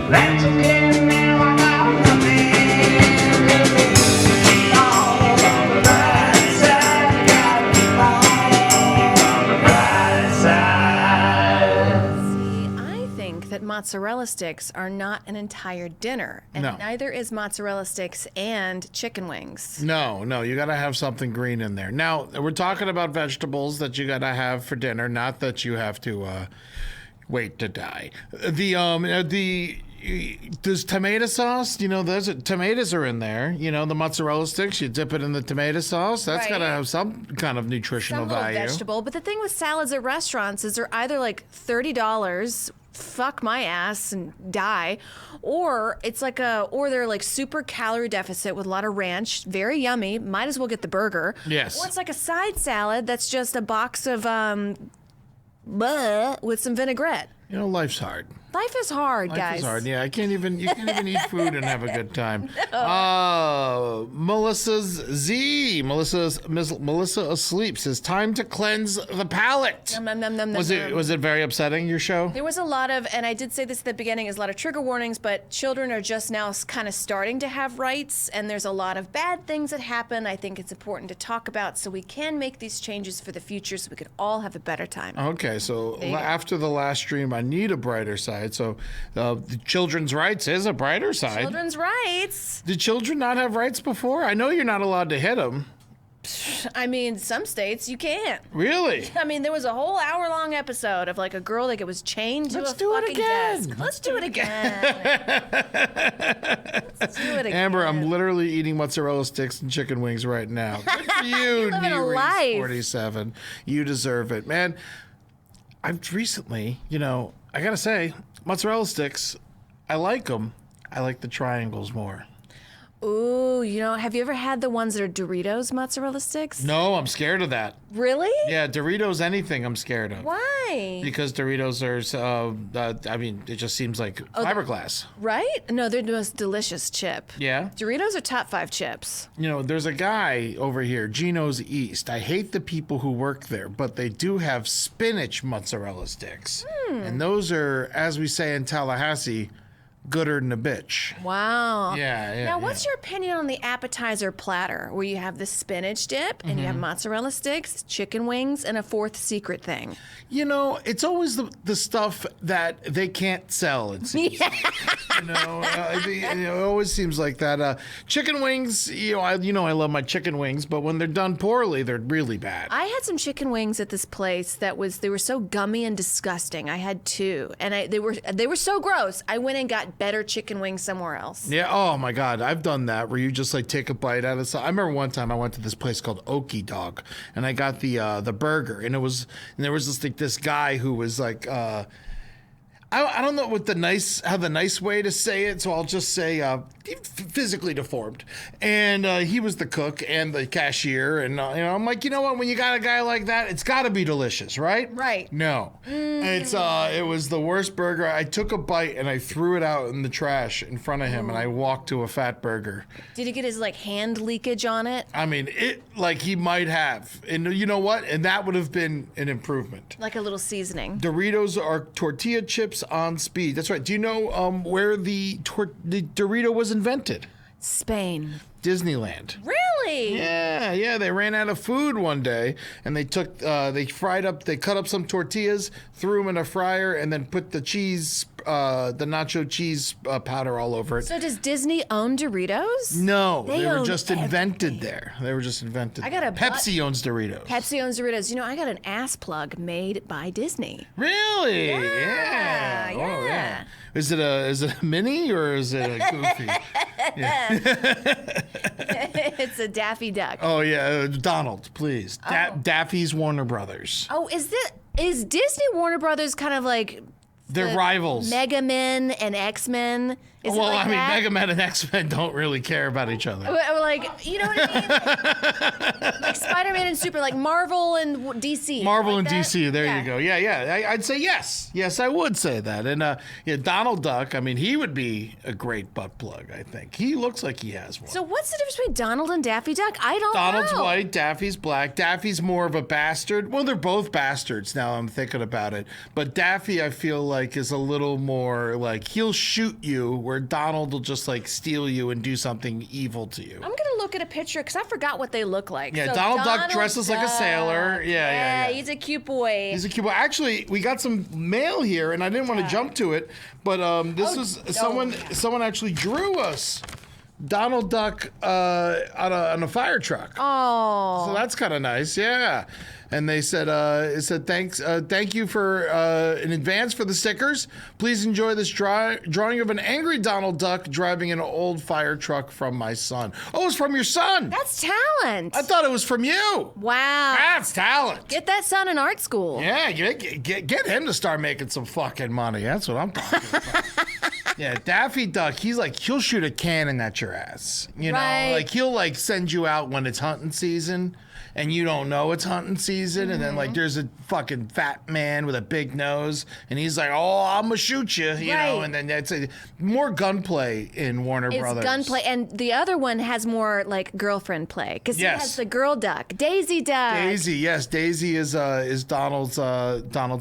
That's okay, man, I got nothing. Keep on the right side, gotta keep on the right side. See, I think that mozzarella sticks are not an entire dinner, and No. neither is mozzarella sticks and chicken wings. No, you got to have something green in there. Now, we're talking about vegetables that you got to have for dinner, not that you have to wait to die. There's tomato sauce, there's tomatoes are in there. The mozzarella sticks, you dip it in the tomato sauce. That's Right. got to have some kind of nutritional Some little value. vegetable, but the thing with salads at restaurants is they're either like $30, fuck my ass and die, or they're like super calorie deficit with a lot of ranch, very yummy, might as well get the burger. Yes. Or it's like a side salad that's just a box of with some vinaigrette. Life's hard. Life is hard, Life guys. is hard. Yeah, you can't even eat food and have a good time. Melissa Asleep says, time to cleanse the palate. Nom, nom, nom, nom, Was nom. it very upsetting, your show? There was a lot of, and I did say this at the beginning, is a lot of trigger warnings, but children are just now kind of starting to have rights, and there's a lot of bad things that happen. I think it's important to talk about so we can make these changes for the future so we could all have a better time. Okay, so you go. after the last stream, I need a brighter side. So the children's rights is a brighter side. Children's rights. Did children not have rights before? I know you're not allowed to hit them. I mean, some states you can't. Really? I mean, there was a whole hour-long episode of like a girl that was chained to Let's a do it fucking again. desk. Let's do it again. Let's do it again. Amber, I'm literally eating mozzarella sticks and chicken wings right now. Good for you, living a life. 47. You deserve it, man. I've recently, I gotta say, mozzarella sticks, I like them. I like the triangles more. Ooh, have you ever had the ones that are Doritos mozzarella sticks? No, I'm scared of that. Really? Yeah, Doritos, anything I'm scared of. Why? Because Doritos are, it just seems like fiberglass. Right? No, they're the most delicious chip. Yeah? Doritos are top 5 chips. There's a guy over here, Gino's East. I hate the people who work there, but they do have spinach mozzarella sticks. And those are, as we say in Tallahassee, gooder than a bitch. Wow. Yeah. Now, what's your opinion on the appetizer platter where you have the spinach dip and you have mozzarella sticks, chicken wings, and a fourth secret thing? It's always the stuff that they can't sell, it seems. It always seems like that. Chicken wings, I love my chicken wings, but when they're done poorly, they're really bad. I had some chicken wings at this place they were so gummy and disgusting. I had 2, and they were so gross. I went and got better chicken wings somewhere else. Yeah. Oh my God, I've done that where you just like take a bite out of. I remember one time I went to this place called Okie Dog, and I got the burger, and there was this guy who was like. I don't know how the nice way to say it, so I'll just say physically deformed. And he was the cook and the cashier, and I'm like, you know what? When you got a guy like that, it's got to be delicious, right? Right. No, it was the worst burger. I took a bite and I threw it out in the trash in front of him, and I walked to a fat burger. Did he get his hand leakage on it? I mean, he might have, and you know what? And that would have been an improvement. Like a little seasoning. Doritos are tortilla chips on speed. That's right. Do you know where the Dorito was invented? Spain. Disneyland. Really? Yeah. They ran out of food one day, and they cut up some tortillas, threw them in a fryer, and then put the cheese, the nacho cheese powder all over it. So does Disney own Doritos? No, They they were own just invented there. They were just invented. I got a Pepsi owns Doritos. Pepsi owns Doritos. I got an ass plug made by Disney. Really? Yeah. Oh, yeah. Is it a mini or is it a goofy? It's a Daffy Duck. Oh yeah, Donald, please. Daffy's Warner Brothers. Oh, is Disney Warner Brothers kind of like They're the rivals. Mega Men and X-Men? Is it Well, like I mean, that? Mega Man and X-Men don't really care about each other. Or like, you know what I mean? Like Spider-Man and Super, like Marvel and DC. Marvel like and that? DC, there Yeah. you go. Yeah. I'd say yes. Yes, I would say that. And Donald Duck, I mean, he would be a great butt plug, I think. He looks like he has one. So what's the difference between Donald and Daffy Duck? I don't Donald's know. white, Daffy's black. Daffy's more of a bastard. Well, they're both bastards now I'm thinking about it. But Daffy, I feel like is a little more like he'll shoot you, where Donald will just like steal you and do something evil to you. I'm gonna look at a picture because I forgot what they look like. Yeah, So Donald Duck dresses like a sailor. Yeah. He's a cute boy. He's a cute boy. Actually, we got some mail here, and I didn't want to jump to it, but this was someone actually drew us Donald Duck on a fire truck. Oh, So that's kind of nice, yeah. And they said, thank you for in advance for the stickers. Please enjoy this drawing of an angry Donald Duck driving an old fire truck from my son. Oh, it's from your son. that's talent. I thought it was from you. Wow. That's talent. Get that son in art school. Yeah, get him to start making some fucking money. That's what I'm talking about. Yeah, Daffy Duck, he'll shoot a cannon at your ass. You know, Right. like he'll like send you out when it's hunting season and you don't know it's hunting season. And then like there's a fucking fat man with a big nose and he's like, oh, I'm gonna shoot you, you know, Right. and then that's more gunplay in Warner It's Brothers. gunplay, and the other one has more like girlfriend play because Yes. he has the girl duck, Daisy Duck. Daisy, yes, Daisy is Donald's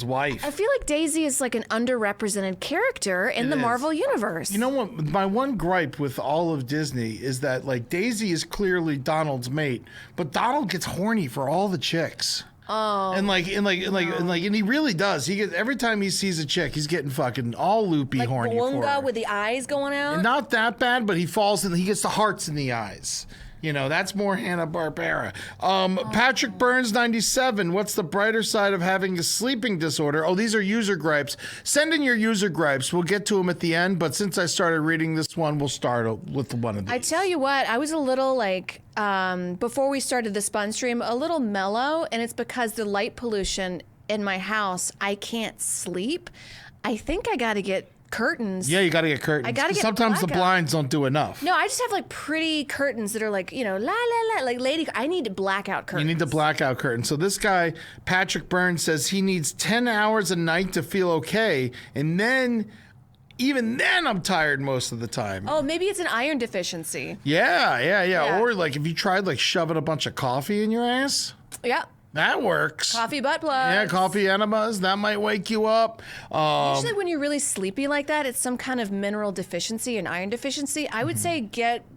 wife. I feel like Daisy is like an underrepresented character in the is. Marvel universe. You know what? My one gripe with all of Disney is that like Daisy is clearly Donald's mate, but Donald gets horny for all the chicks. Oh. And he really does. He gets every time he sees a chick, he's getting fucking all loopy like horny for her. Boonga with the eyes going out. Not that bad, but he falls and he gets the hearts in the eyes. You know, that's more Hanna-Barbera. Patrick Burns, 97. What's the brighter side of having a sleeping disorder? Oh, these are user gripes. Send in your user gripes. We'll get to them at the end, but since I started reading this one, we'll start with one of these. I tell you what, I was a little like, before we started the Spun Stream, a little mellow, and it's because the light pollution in my house, I can't sleep. I think I got to get curtains. Yeah, you got to get curtains. I gotta get Sometimes the blackout. blinds don't do enough. No, I just have like pretty curtains that are like, you know, la la la, like lady. I need blackout curtains. You need the blackout curtain. So this guy, Patrick Burns, says he needs 10 hours a night to feel okay. And then, even then, I'm tired most of the time. Oh, maybe it's an iron deficiency. Yeah. Or like, if you tried like shoving a bunch of coffee in your ass, Yeah. that works. Coffee butt plug. Yeah, coffee enemas, that might wake you up. Usually when you're really sleepy like that, it's some kind of mineral deficiency and iron deficiency. I would say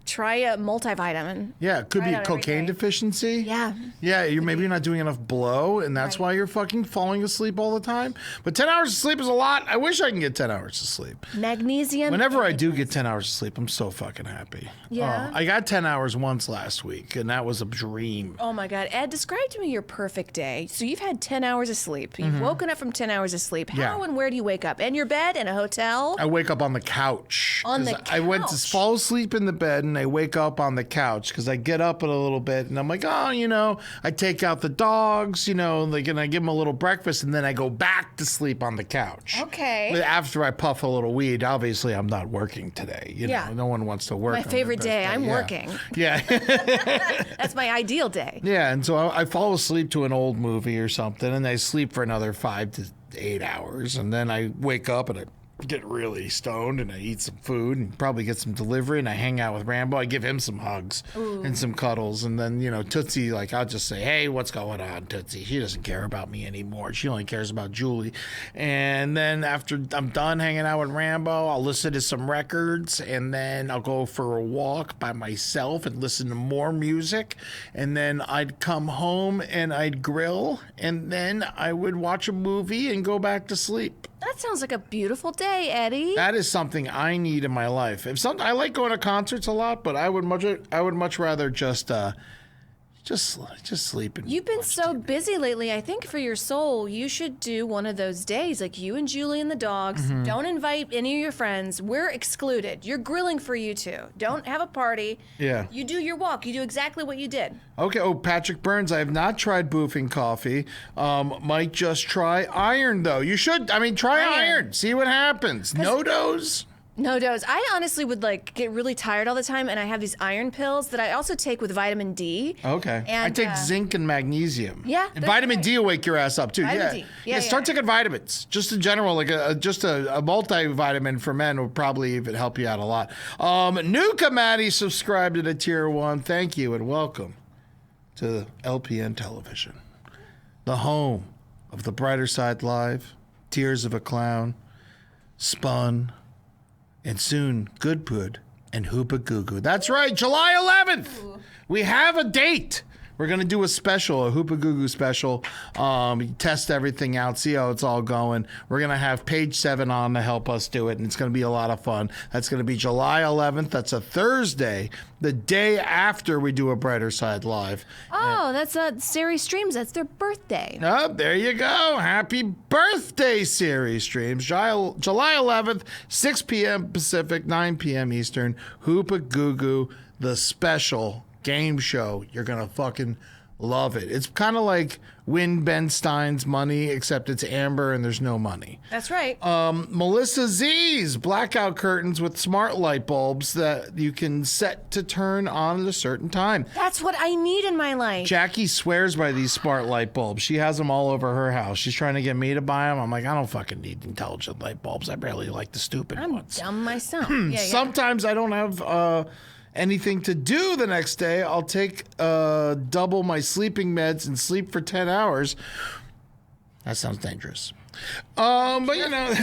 try a multivitamin. Yeah, it could Try be it a out every cocaine day. deficiency. Yeah. Yeah, maybe you're not doing enough blow, and that's why you're fucking falling asleep all the time. But 10 hours of sleep is a lot. I wish I can get 10 hours of sleep. Magnesium. Whenever I do get 10 hours of sleep, I'm so fucking happy. Yeah? I got 10 hours once last week, and that was a dream. Oh my God. Ed, describe to me your perfect day. So you've had 10 hours of sleep. You've woken up from 10 hours of sleep. How Yeah. and where do you wake up? In your bed? In a hotel? I wake up on the couch. On the 'Cause I went to couch? fall asleep in the bed, and I wake up on the couch because I get up in a little bit, and I'm like, oh, you know, I take out the dogs, you know, like, and I give them a little breakfast, and then I go back to sleep on the couch. Okay. But after I puff a little weed, obviously I'm not working today. You Yeah. know, no one wants to work. My on their favorite best day. I'm Yeah. working. Yeah. That's my ideal day. Yeah, and so I fall asleep to an old movie or something, and I sleep for another 5 to 8 hours, and then I wake up and I get really stoned, and I eat some food, and probably get some delivery, and I hang out with Rambo. I give him some hugs and some cuddles, and then Tootsie, like I'll just say, "Hey, what's going on, Tootsie?" She doesn't care about me anymore. She only cares about Julie. And then after I'm done hanging out with Rambo, I'll listen to some records, and then I'll go for a walk by myself and listen to more music, and then I'd come home and I'd grill, and then I would watch a movie and go back to sleep. That sounds like a beautiful day, Eddie. That is something I need in my life. I like going to concerts a lot, but I would much rather just sleep. And You've been watch so TV. busy lately. I think for your soul, you should do one of those days, like you and Julie and the dogs. Mm-hmm. Don't invite any of your friends. We're excluded. You're grilling for you two. Don't have a party. Yeah. You do your walk. You do exactly what you did. Okay. Oh, Patrick Burns. I have not tried boofing coffee. Might just try iron though. You should. I mean, try iron. See what happens. No dose. No dose. I honestly would get really tired all the time, and I have these iron pills that I also take with vitamin D. Okay. I And, take zinc and magnesium. Yeah, And they're vitamin great. D will wake your ass up too. Vitamin Yeah. D. Yeah, Start yeah. taking vitamins. Just in general, like a multivitamin for men would probably even help you out a lot. Nuka Maddie subscribed to the tier 1. Thank you and welcome to LPN Television, the home of The Brighter Side Live, Tears of a Clown, Spun, and soon Goodpud and Hoopa Goo Goo. That's right, July 11th. We have a date. We're going to do a special, a Hoopa Goo Goo special. Test everything out, see how it's all going. We're going to have Page 7 on to help us do it, and it's going to be a lot of fun. That's going to be July 11th. That's a Thursday, the day after we do a Brighter Side Live. Oh, that's Series Streams. That's their birthday. Oh, there you go. Happy birthday, Series Streams. July 11th, 6 p.m. Pacific, 9 p.m. Eastern. Hoopa Goo Goo, the special game show. You're going to fucking love it. It's kind of like Win Ben Stein's Money, except it's amber and there's no money. That's right. Melissa Z's blackout curtains with smart light bulbs that you can set to turn on at a certain time. That's what I need in my life. Jackie swears by these smart light bulbs. She has them all over her house. She's trying to get me to buy them. I'm like, I don't fucking need intelligent light bulbs. I barely like the stupid I'm ones. dumb myself. Yeah. Sometimes I don't have anything to do the next day. I'll take double my sleeping meds and sleep for 10 hours. That sounds dangerous. But you know.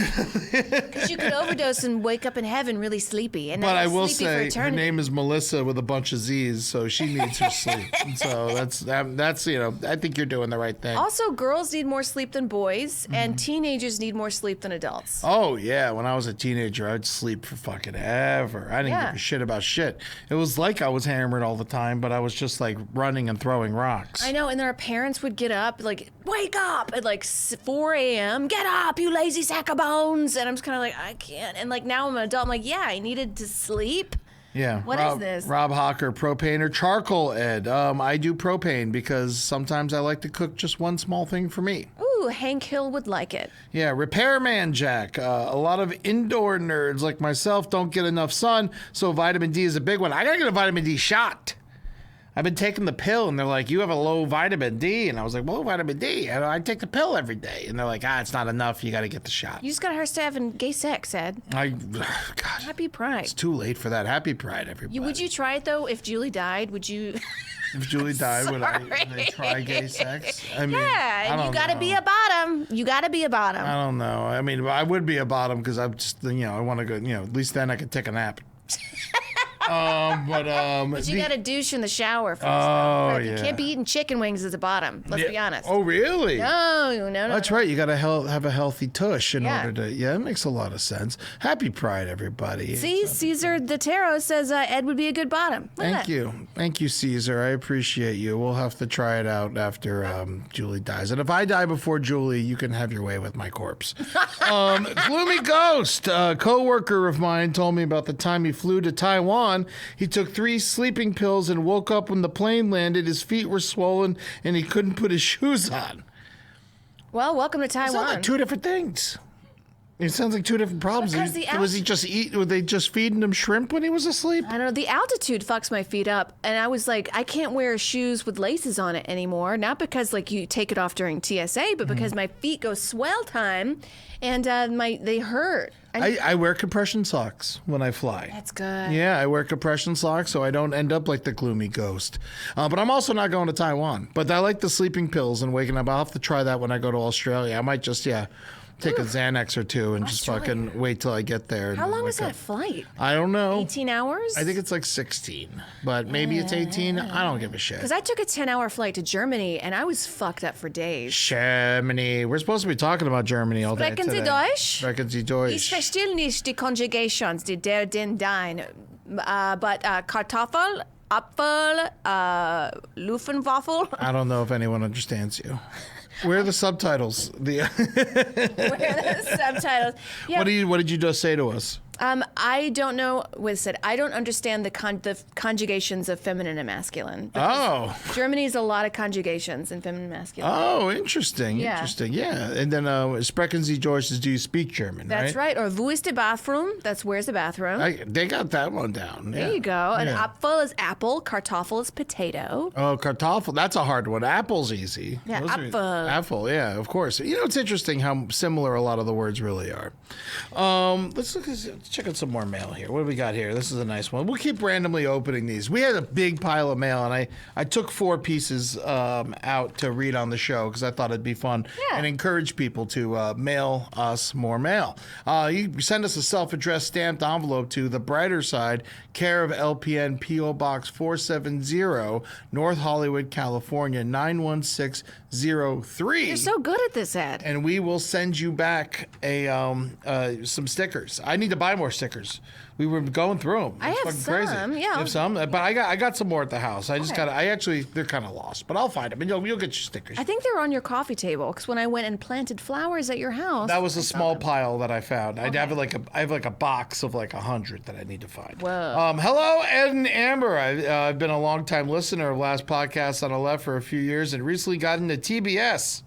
Because you could overdose and wake up in heaven really sleepy. And But then I will sleepy for say her eternity. name is Melissa with a bunch of Z's, so she needs her sleep. And so that's you know, I think you're doing the right thing. Also, girls need more sleep than boys, and teenagers need more sleep than adults. Oh yeah, when I was a teenager, I'd sleep for fucking ever. I didn't give a shit about shit. It was like I was hammered all the time, but I was just like running and throwing rocks. I know, and our parents would get up, like, wake up at like 4 a.m. Get up, you lazy sack of bones. And I'm just kind of like, I can't. And like now I'm an adult. I'm like, yeah, I needed to sleep. Yeah. What is this? Rob Hawker, propane or charcoal, Ed? I do propane because sometimes I like to cook just one small thing for me. Ooh, Hank Hill would like it. Yeah, Repairman Jack. A lot of indoor nerds like myself don't get enough sun, so vitamin D is a big one. I gotta get a vitamin D shot. I've been taking the pill, and they're like, you have a low vitamin D. And I was like, well, vitamin D. And I take the pill every day. And they're like, it's not enough. You got to get the shot. You just got to start having gay sex, Ed. God, Happy Pride. it's too late for that. Happy Pride, everybody. Would you try it, though? If Julie died, would you... If Julie died, would I Sorry. try gay sex? I mean, Yeah, I and you don't got to know. be a bottom. You got to be a bottom. I don't know. I mean, I would be a bottom because I'm just, I want to go, at least then I could take a nap. But you got to douche in the shower first. Oh, though. yeah. You can't be eating chicken wings as a bottom. Let's be honest. Oh, really? No. That's right. You got to have a healthy tush in Yeah. order to. Yeah, it makes a lot of sense. Happy Pride, everybody. See, Caesar the Tarot says Ed would be a good bottom. Look at Thank you, Caesar. I appreciate you. We'll have to try it out after Julie dies. And if I die before Julie, you can have your way with my corpse. Gloomy Ghost, a co-worker of mine told me about the time he flew to Taiwan. He took 3 sleeping pills and woke up when the plane landed. His feet were swollen and he couldn't put his shoes on. Well, welcome to It sounds Taiwan. like 2 different things. It sounds like 2 different problems. Because Was he just were they just feeding him shrimp when he was asleep? I don't know. The altitude fucks my feet up, and I was like, I can't wear shoes with laces on it anymore. Not because like you take it off during TSA, but because my feet go swell time, and they hurt. I wear compression socks when I fly. That's good. Yeah, I wear compression socks so I don't end up like the Gloomy Ghost. But I'm also not going to Taiwan. But I like the sleeping pills and waking up. I'll have to try that when I go to Australia. I might just, take a Xanax or 2 and just fucking wait till I get there. and How then long wake is that up. flight? I don't know. 18 hours? I think it's like 16, but maybe it's 18. I don't give a shit. Because I took a 10-hour flight to Germany, and I was fucked up for days. Germany. We're supposed to be talking about Germany all day Sprechen Sie today. Deutsch? Sprechen Sie Ich Deutsch. verstehe nicht die Conjugations, die der, den, dein. But Kartoffel, Apfel, Luftwaffe. I don't know if anyone understands you. Where are the subtitles? Where are the subtitles? Yeah. What did you just say to us? I don't know what it said. I don't understand the conjugations of feminine and masculine. Oh. Germany's a lot of conjugations in feminine and masculine. Oh, interesting. Yeah. Interesting. Yeah. And then Sprechen Sie Deutsch is do you speak German, That's right? right. Or wo ist der Bathroom? That's where's the bathroom. They got that one down. There you go. And Yeah. Apfel is apple. Kartoffel is potato. Oh, Kartoffel. That's a hard one. Apple's easy. Yeah, Those are- Apfel. Apple, yeah, of course. It's interesting how similar a lot of the words really are. Let's look at let's check out some more mail here. What do we got here? This is a nice one. We'll keep randomly opening these. We had a big pile of mail, and I took 4 pieces out to read on the show because I thought it'd be fun and encourage people to mail us more mail. You send us a self-addressed stamped envelope to The Brighter Side, care of LPN P.O. Box 470, North Hollywood, California 91603. You're so good at this, Ed. And we will send you back some stickers. I need to buy more stickers. We were going through them. I have some, yeah. You have some, but I got some more at the house. I just got. They're kind of lost, but I'll find them, and you'll get your stickers. I think they're on your coffee table because when I went and planted flowers at your house, That was a small pile that I found. I have like a box of like 100 that I need to find. Whoa. Hello, Ed and Amber. I've been a long time listener of Last Podcast on the Left for a few years, and recently got into TBS.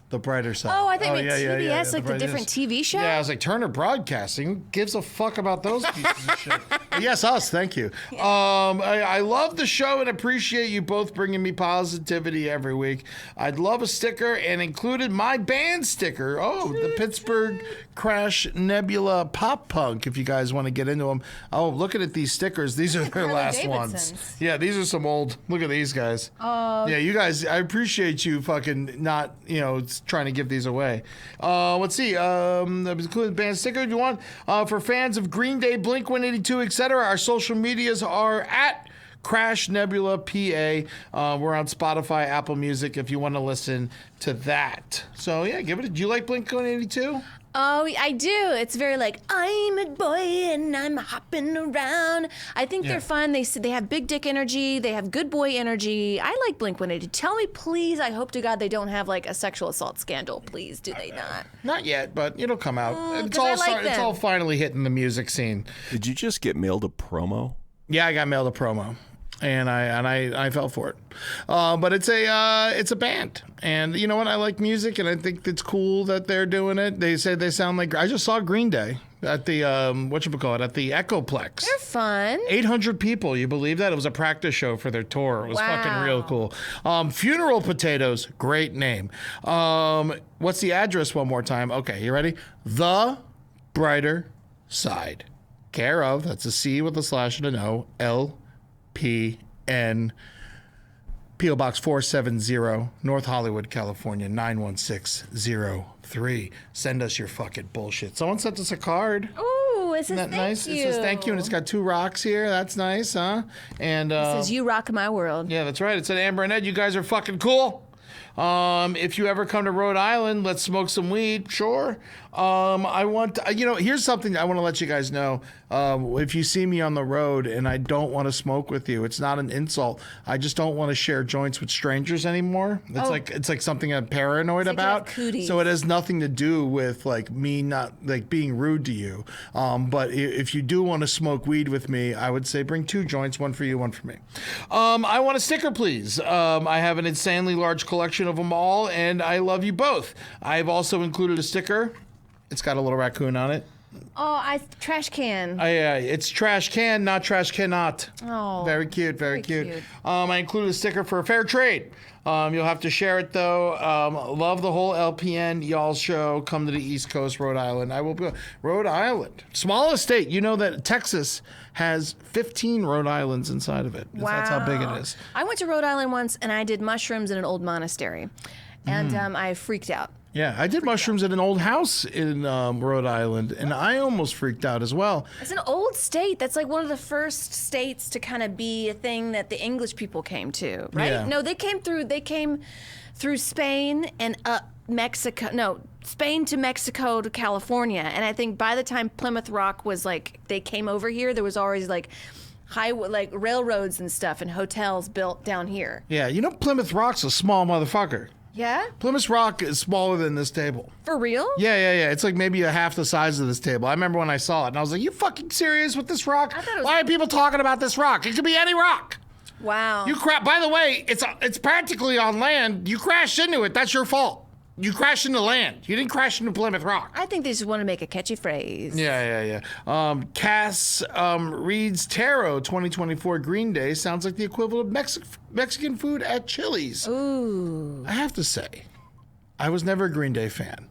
The Brighter Side. Oh, I think TBS, like the different TV show? Yeah, I was like, Turner Broadcasting. Who gives a fuck about those pieces of shit? Yes, us. Thank you. I love the show and appreciate you both bringing me positivity every week. I'd love a sticker and included my band sticker. Oh, the Pittsburgh Crash Nebula Pop Punk, if you guys want to get into them. Oh, looking at these stickers. These are their last ones. Yeah, these are some old. Look at these guys. Yeah, you guys, I appreciate you fucking not, trying to give these away. Let's see. Including band sticker if you want. For fans of Green Day, Blink-182, etc., our social medias are at Crash Nebula PA. We're on Spotify, Apple Music if you want to listen to that. So yeah, give it. Do you like Blink-182? Oh, I do. It's very like, I'm a boy and I'm hopping around. I think they're fun. They have big dick energy. They have good boy energy. I like Blink-182. Tell me, please, I hope to God they don't have like a sexual assault scandal. Please, do they not? Not yet, but it'll come out. It's 'cause I like it's them. all finally hitting the music scene. Did you just get mailed a promo? Yeah, I got mailed a promo. And I fell for it, but it's a band, and you know what? I like music, and I think it's cool that they're doing it. They say they sound like I just saw Green Day at the at the Echoplex. They're fun. 800 people. You believe that? It was a practice show for their tour. It was fucking real cool. Funeral Potatoes, great name. What's the address one more time? Okay, you ready? The Brighter Side, care of, that's a C with a slash and an O, LPN, P.O. Box 470, North Hollywood, California 91603. Send us your fucking bullshit. Someone sent us a card. Ooh, it says Isn't that thank nice? you. It says thank you, and it's got 2 rocks here. That's nice, huh? And It says you rock my world. yeah, that's right. It said, Amber and Ed, you guys are fucking cool. If you ever come to Rhode Island, let's smoke some weed. Sure. Here's something I want to let you guys know. If you see me on the road and I don't want to smoke with you, it's not an insult. I just don't want to share joints with strangers anymore. It's like something I'm paranoid like you have about. cooties. So it has nothing to do with like me not like being rude to you. But if you do want to smoke weed with me, I would say bring 2 joints, one for you, one for me. I want a sticker, please. I have an insanely large collection of them all, and I love you both. I've also included a sticker. It's got a little raccoon on it. Oh, trash can. It's trash can, not trash cannot. Oh, very cute, very very cute. cute. I included a sticker for fair trade. You'll have to share it though. Love the whole LPN y'all show. Come to the East Coast, Rhode Island. I will be. Rhode Island, smallest state. You know that Texas has 15 Rhode Islands inside of it. Wow. That's how big it is. I went to Rhode Island once and I did mushrooms in an old monastery. And I freaked out. Yeah, I did mushrooms at an old house in Rhode Island, and I almost freaked out as well. It's an old state. That's like one of the first states to kind of be a thing that the English people came to, right? Yeah. No, they came through Spain and up Mexico. No, Spain to Mexico to California. And I think by the time Plymouth Rock was like, they came over here, there was always like railroads and stuff and hotels built down here. Yeah, you know Plymouth Rock's a small motherfucker. Yeah? Plymouth Rock is smaller than this table. For real? Yeah. It's like maybe a half the size of this table. I remember when I saw it, and I was like, you fucking serious with this rock? I thought it was- Why are people talking about this rock? It could be any rock. Wow. By the way, it's practically on land. You crashed into it. That's your fault. You crashed into land. You didn't crash into Plymouth Rock. I think they just want to make a catchy phrase. Yeah. Cass reads Tarot 2024 Green Day sounds like the equivalent of Mexican food at Chili's. Ooh. I have to say, I was never a Green Day fan.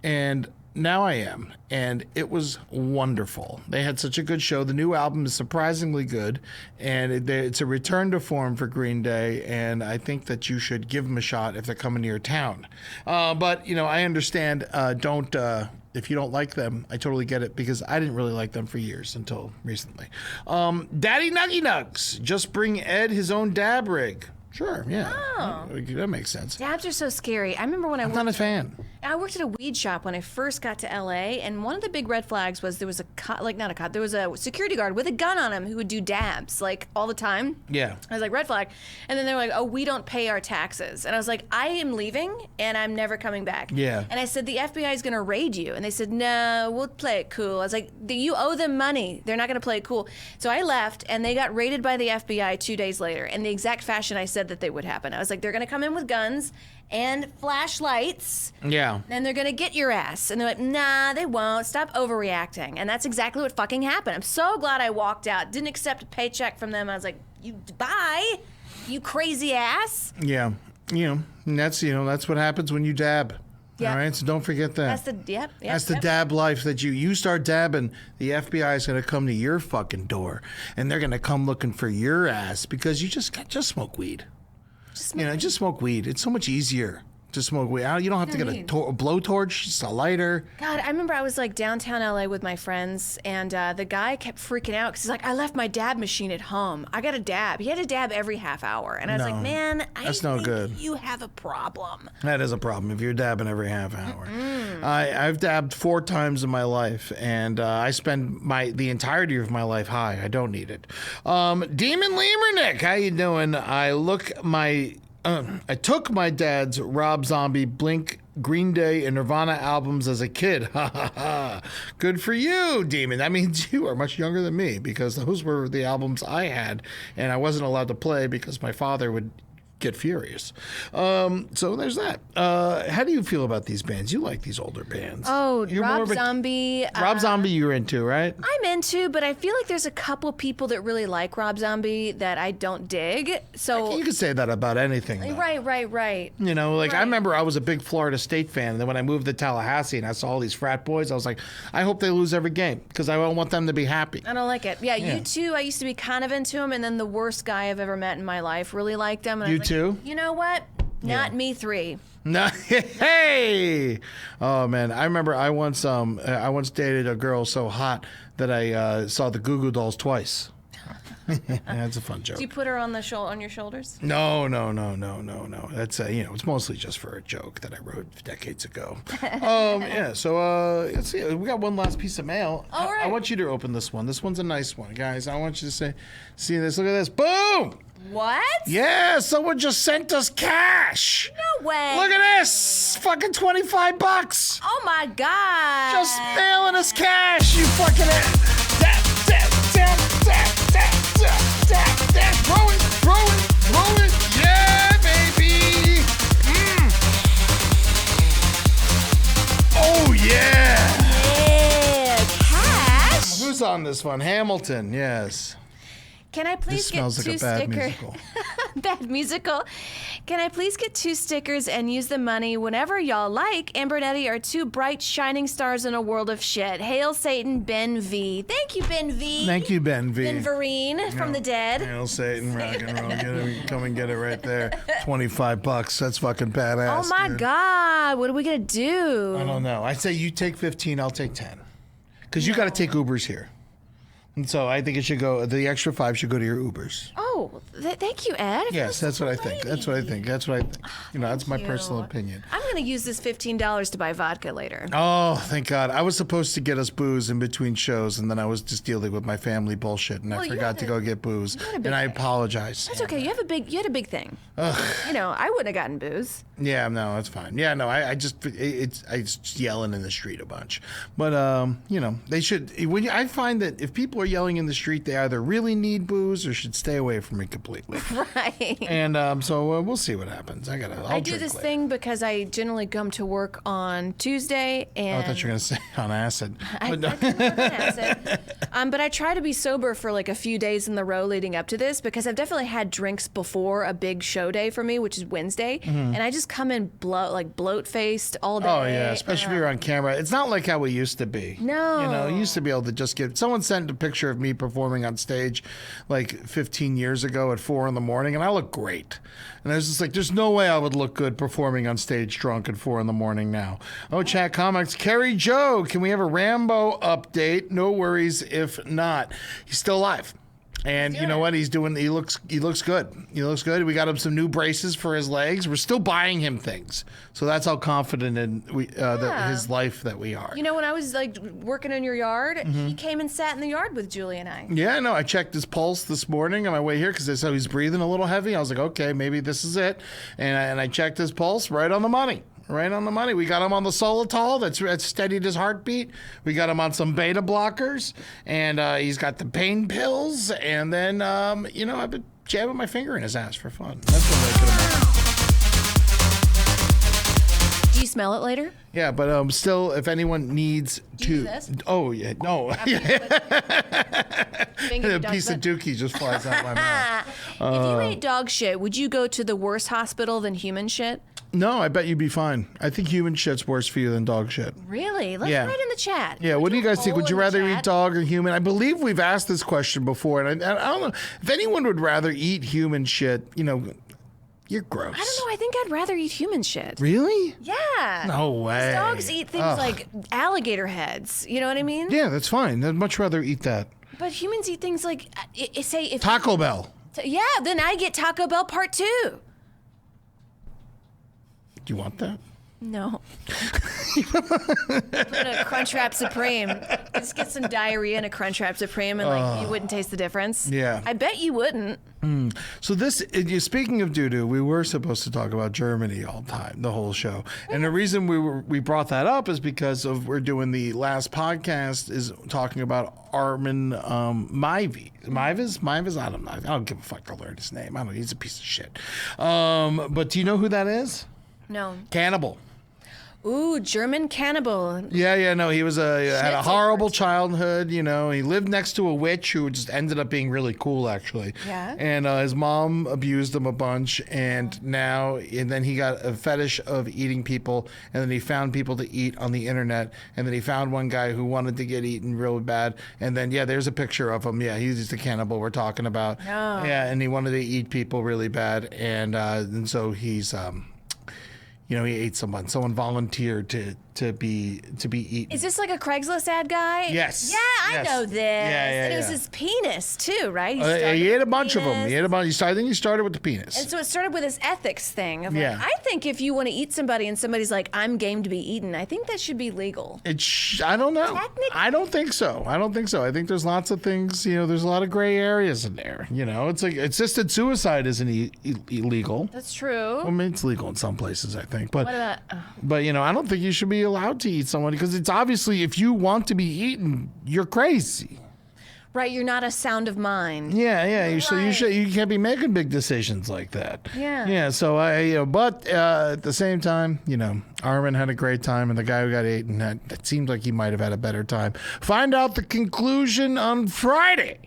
And Now I am, and it was wonderful. They had such a good show. The new album is surprisingly good, and it's a return to form for Green Day, and I think that you should give them a shot if they're coming to your town. But, I understand, if you don't like them, I totally get it, because I didn't really like them for years until recently. Daddy Nuggy Nugs, just bring Ed his own dab rig. Sure, yeah. Oh. That makes sense. Dabs are so scary. I remember when I'm not a fan. I worked at a weed shop when I first got to LA, and one of the big red flags was there was there was a security guard with a gun on him who would do dabs, like, all the time. Yeah. I was like, red flag. And then they were like, oh, we don't pay our taxes. And I was like, I am leaving, and I'm never coming back. Yeah. And I said, the FBI is going to raid you. And they said, no, we'll play it cool. I was like, you owe them money. They're not going to play it cool. So I left, and they got raided by the FBI 2 days later, in the exact fashion I said that they would happen. I was like, they're going to come in with guns and flashlights. Yeah. And they're gonna get your ass. And they're like, nah, they won't. Stop overreacting. And that's exactly what fucking happened. I'm so glad I walked out. Didn't accept a paycheck from them. I was like, bye, you crazy ass. Yeah. And that's what happens when you dab. Yeah. All right, so don't forget that. That's the dab life that you start dabbing, the FBI is going to come to your fucking door, and they're going to come looking for your ass because you just smoke weed. Just smoke weed. It's so much easier to smoke weed. You don't have to get a blowtorch, just a lighter. God, I remember I was like downtown LA with my friends, and the guy kept freaking out because he's like, I left my dab machine at home. I got a dab. He had to dab every half hour. And I was like, man, that's no good. You have a problem. That is a problem if you're dabbing every half hour. I've dabbed 4 times in my life, and I spend the entirety of my life high. I don't need it. Demon Lemurnick, how you doing? I took my dad's Rob Zombie, Blink, Green Day, and Nirvana albums as a kid. Ha ha ha. Good for you, Demon. That means you are much younger than me, because those were the albums I had, and I wasn't allowed to play because my father would get furious. So there's that. How do you feel about these bands? You like these older bands. Oh, Rob Zombie. Rob Zombie you're into, right? I'm into, but I feel like there's a couple people that really like Rob Zombie that I don't dig. So You could say that about anything, though. Right. I remember I was a big Florida State fan, and then when I moved to Tallahassee and I saw all these frat boys, I was like, I hope they lose every game, because I don't want them to be happy. I don't like it. Yeah, you too. I used to be kind of into him, and then the worst guy I've ever met in my life really liked him. And I was like, too? You know what? Not me 3. No, hey! Oh man, I remember I once dated a girl so hot that I saw the Goo Goo Dolls twice. That's a fun joke. Do you put her on on your shoulders? No. That's it's mostly just for a joke that I wrote decades ago. Yeah. So let's see. We got one last piece of mail. All right. I want you to open this one. This one's a nice one, guys. I want you to see this. Look at this. Boom! What? Yeah, someone just sent us cash. No way. Look at this. Fucking $25. Oh my God. Just mailing us cash, you fucking throw it. Yeah, baby. Oh, yeah. Yeah, cash. Who's on this one? Hamilton, yes. Can I please This get smells like 2 a bad stickers? musical. Bad musical. Can I please get 2 stickers and use the money whenever y'all like? Amber and Eddie are 2 bright, shining stars in a world of shit. Hail Satan, Ben V. Thank you, Ben V. Thank you, Ben V. Ben Vereen from the dead. Hail Satan, rock and roll. Get it, come and get it right there. $25. That's fucking badass. Oh my dude. God. What are we going to do? I don't know. I say you take 15, I'll take 10. Because you got to take Ubers here. And so I think it should go, the extra 5 should go to your Ubers. Oh, thank you, Ed. Yes, that's what I think. That's what I think. That's my personal opinion. I'm going to use this $15 to buy vodka later. Oh, thank God. I was supposed to get us booze in between shows, and then I was just dealing with my family bullshit, and I forgot to go get booze. And I apologize. That's okay. You had a big thing. I wouldn't have gotten booze. Yeah, no, that's fine. Yeah, no, I just yelling in the street a bunch. But they should. I find that if people are yelling in the street, they either really need booze or should stay away from it completely. Right. And so we'll see what happens. I do this thing because I generally come to work on Tuesday, and I thought you were gonna say on acid. I come to work on acid. But I try to be sober for like a few days in the row leading up to this, because I've definitely had drinks before a big show day for me, which is Wednesday, and I just come in bloat faced all day. Oh yeah, especially if you're on camera. It's not like how we used to be. No. You know, you used to be able to just get. Someone sent a picture of me performing on stage like 15 years ago at 4 a.m, and I look great. And I was just like, there's no way I would look good performing on stage drunk at 4 a.m. now. Oh, chat comments. Kerry Joe, can we have a Rambo update? No worries if not. He's still alive. And you know what he's doing? He looks good. He looks good. We got him some new braces for his legs. We're still buying him things, so that's how confident in his life that we are. You know, when I was like working in your yard, he came and sat in the yard with Julie and I. Yeah, no, I checked his pulse this morning on my way here because I saw he's breathing a little heavy. I was like, okay, maybe this is it. And I checked his pulse, right on the money. Right on the money. We got him on the Solitol that's steadied his heartbeat. We got him on some beta blockers, and he's got the pain pills. And then, you know, I've been jabbing my finger in his ass for fun. That's what I could. Do you smell it later? Yeah, but still, if anyone needs Do you do this? Oh yeah, no, Finger a dog piece of shit. dookie just flies out my mouth. If you ate dog shit, would you go to the worse hospital than human shit? No, I bet you'd be fine. I think human shit's worse for you than dog shit. Really? Let's Yeah. write in the chat. Yeah, what do you guys think? Would you Poll in the rather eat chat. dog or human? I believe we've asked this question before, and I don't know if anyone would rather eat human shit. You know, you're gross. I don't know. I think I'd rather eat human shit. Really? Yeah. No way. Dogs eat things like alligator heads. You know what I mean? Yeah, that's fine. I'd much rather eat that. But humans eat things like, say, if Taco Bell. yeah, then I get Taco Bell Part 2. Do you want that? No. Put a Crunchwrap Supreme. Just get some diarrhea in a Crunchwrap Supreme, and like you wouldn't taste the difference. Yeah. I bet you wouldn't. So this, speaking of doo-doo, we were supposed to talk about Germany all the time, the whole show. And the reason we brought that up is because we're doing the last podcast is talking about Armin Maivis. Maivis? I don't give a fuck to learn his name. I don't know. He's a piece of shit. But do you know who that is? No. Cannibal. Ooh, German cannibal. Yeah, no, he was had a Schnitzel horrible person. childhood. You know, he lived next to a witch who just ended up being really cool, actually. Yeah. And his mom abused him a bunch, and then he got a fetish of eating people, and then he found people to eat on the internet, and then he found one guy who wanted to get eaten really bad, and then there's a picture of him. Yeah, he's just a cannibal we're talking about. Oh. Yeah, and he wanted to eat people really bad, and so he's he ate someone. Someone volunteered to be eaten. Is this like a Craigslist ad guy? Yes. Yeah, I Yes. know this. Yeah, And it was yeah. his penis too, right? He started He with ate a the bunch of them. penis. He ate a bunch. I think he started with the penis. And so it started with this ethics thing of Yeah. like, I think if you want to eat somebody and somebody's like, I'm game to be eaten, I think that should be legal. I don't know. Technically- I don't think so. I think there's lots of things. There's a lot of gray areas in there. It's like assisted suicide isn't illegal. That's true. I mean, it's legal in some places, I think. But What about, I don't think you should be allowed to eat someone because it's obviously if you want to be eaten, you're crazy. right, you're not a sound of mind. Yeah. So Right. you can't be making big decisions like that. Yeah. Yeah. So but at the same time, Armin had a great time, and the guy who got eaten, it seems like he might have had a better time. Find out the conclusion on Friday.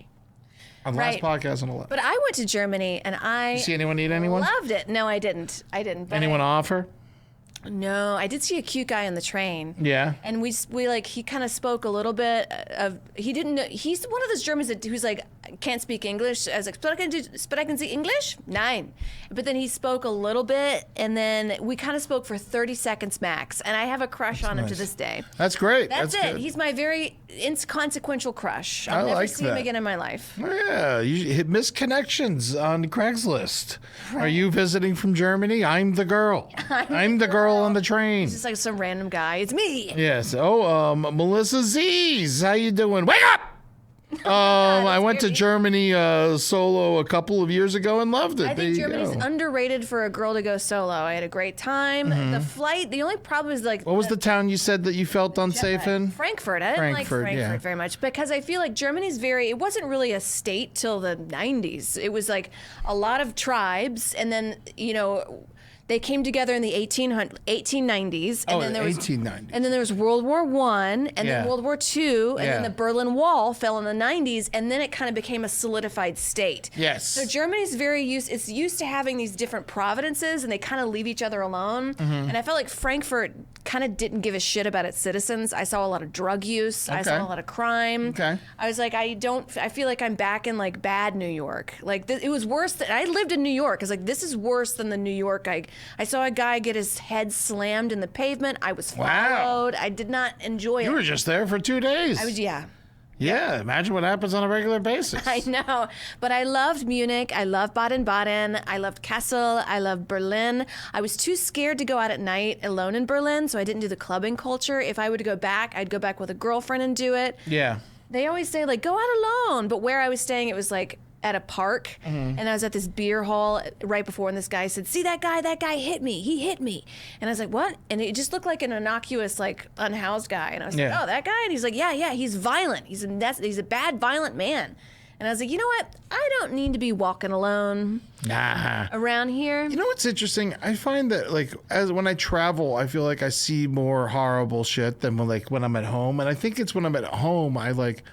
On the Right. last podcast on the left. But I went to Germany and I See anyone eat anyone? loved it. No, I didn't. But Anyone offer? No, I did see a cute guy on the train. Yeah. And we like he kind of spoke a little bit of he didn't know he's one of those Germans who's like can't speak English. I was like, but I can see English? Nine. But then he spoke a little bit, and then we kind of spoke for 30 seconds max. And I have a crush on him to nice. this day. That's great. That's it. good. He's my very inconsequential crush. I'll I never like see him that. again in my life. Yeah, you hit missed connections on Craigslist. Are you visiting from Germany? I'm the girl. I'm the girl on the train. It's just like some random guy. It's me. Yes. Oh, Melissa Z's. How you doing? Wake up! I went to scary. Germany solo a couple of years ago and loved it. I There think you Germany's go. underrated for a girl to go solo. I had a great time. The flight, the only problem is like Mm-hmm. What was the town you said that you felt unsafe in? Frankfurt. I didn't like Frankfurt, Frankfurt yeah. very much because I feel like Germany's it wasn't really a state till the 90s. It was like a lot of tribes, and then, They came together in the 1890s, and Oh, then there was 1890s. and then there was World War One, and Yeah. then World War Two, and then Yeah. the Berlin Wall fell in the 90s, and then it kind of became a solidified state. Yes. So Germany's it's used to having these different providences, and they kind of leave each other alone. Mm-hmm. And I felt like Frankfurt kind of didn't give a shit about its citizens. I saw a lot of drug use. I Okay. saw a lot of crime. Okay. I was like, I feel like I'm back in like bad New York. Like it was worse than I lived in New York. I was like, this is worse than the New York. I saw a guy get his head slammed in the pavement. I was Wow. followed. I did not enjoy it. You were just there for 2 days. Yeah. Yeah, imagine what happens on a regular basis. I know, but I loved Munich. I loved Baden-Baden. I loved Kassel. I loved Berlin. I was too scared to go out at night alone in Berlin, so I didn't do the clubbing culture. If I were to go back, I'd go back with a girlfriend and do it. Yeah. They always say, like, go out alone. But where I was staying, it was like at a park. Mm-hmm. And I was at this beer hall right before, and this guy said, see that guy? That guy hit me. He hit me. And I was like, what? And it just looked like an innocuous, like, unhoused guy. And I was Yeah. like, oh, that guy? And he's like, yeah, he's violent. He's a bad, violent man. And I was like, you know what? I don't need to be walking alone Nah. around here. You know what's interesting? I find that like when I travel, I feel like I see more horrible shit than when I'm at home. And I think it's when I'm at home,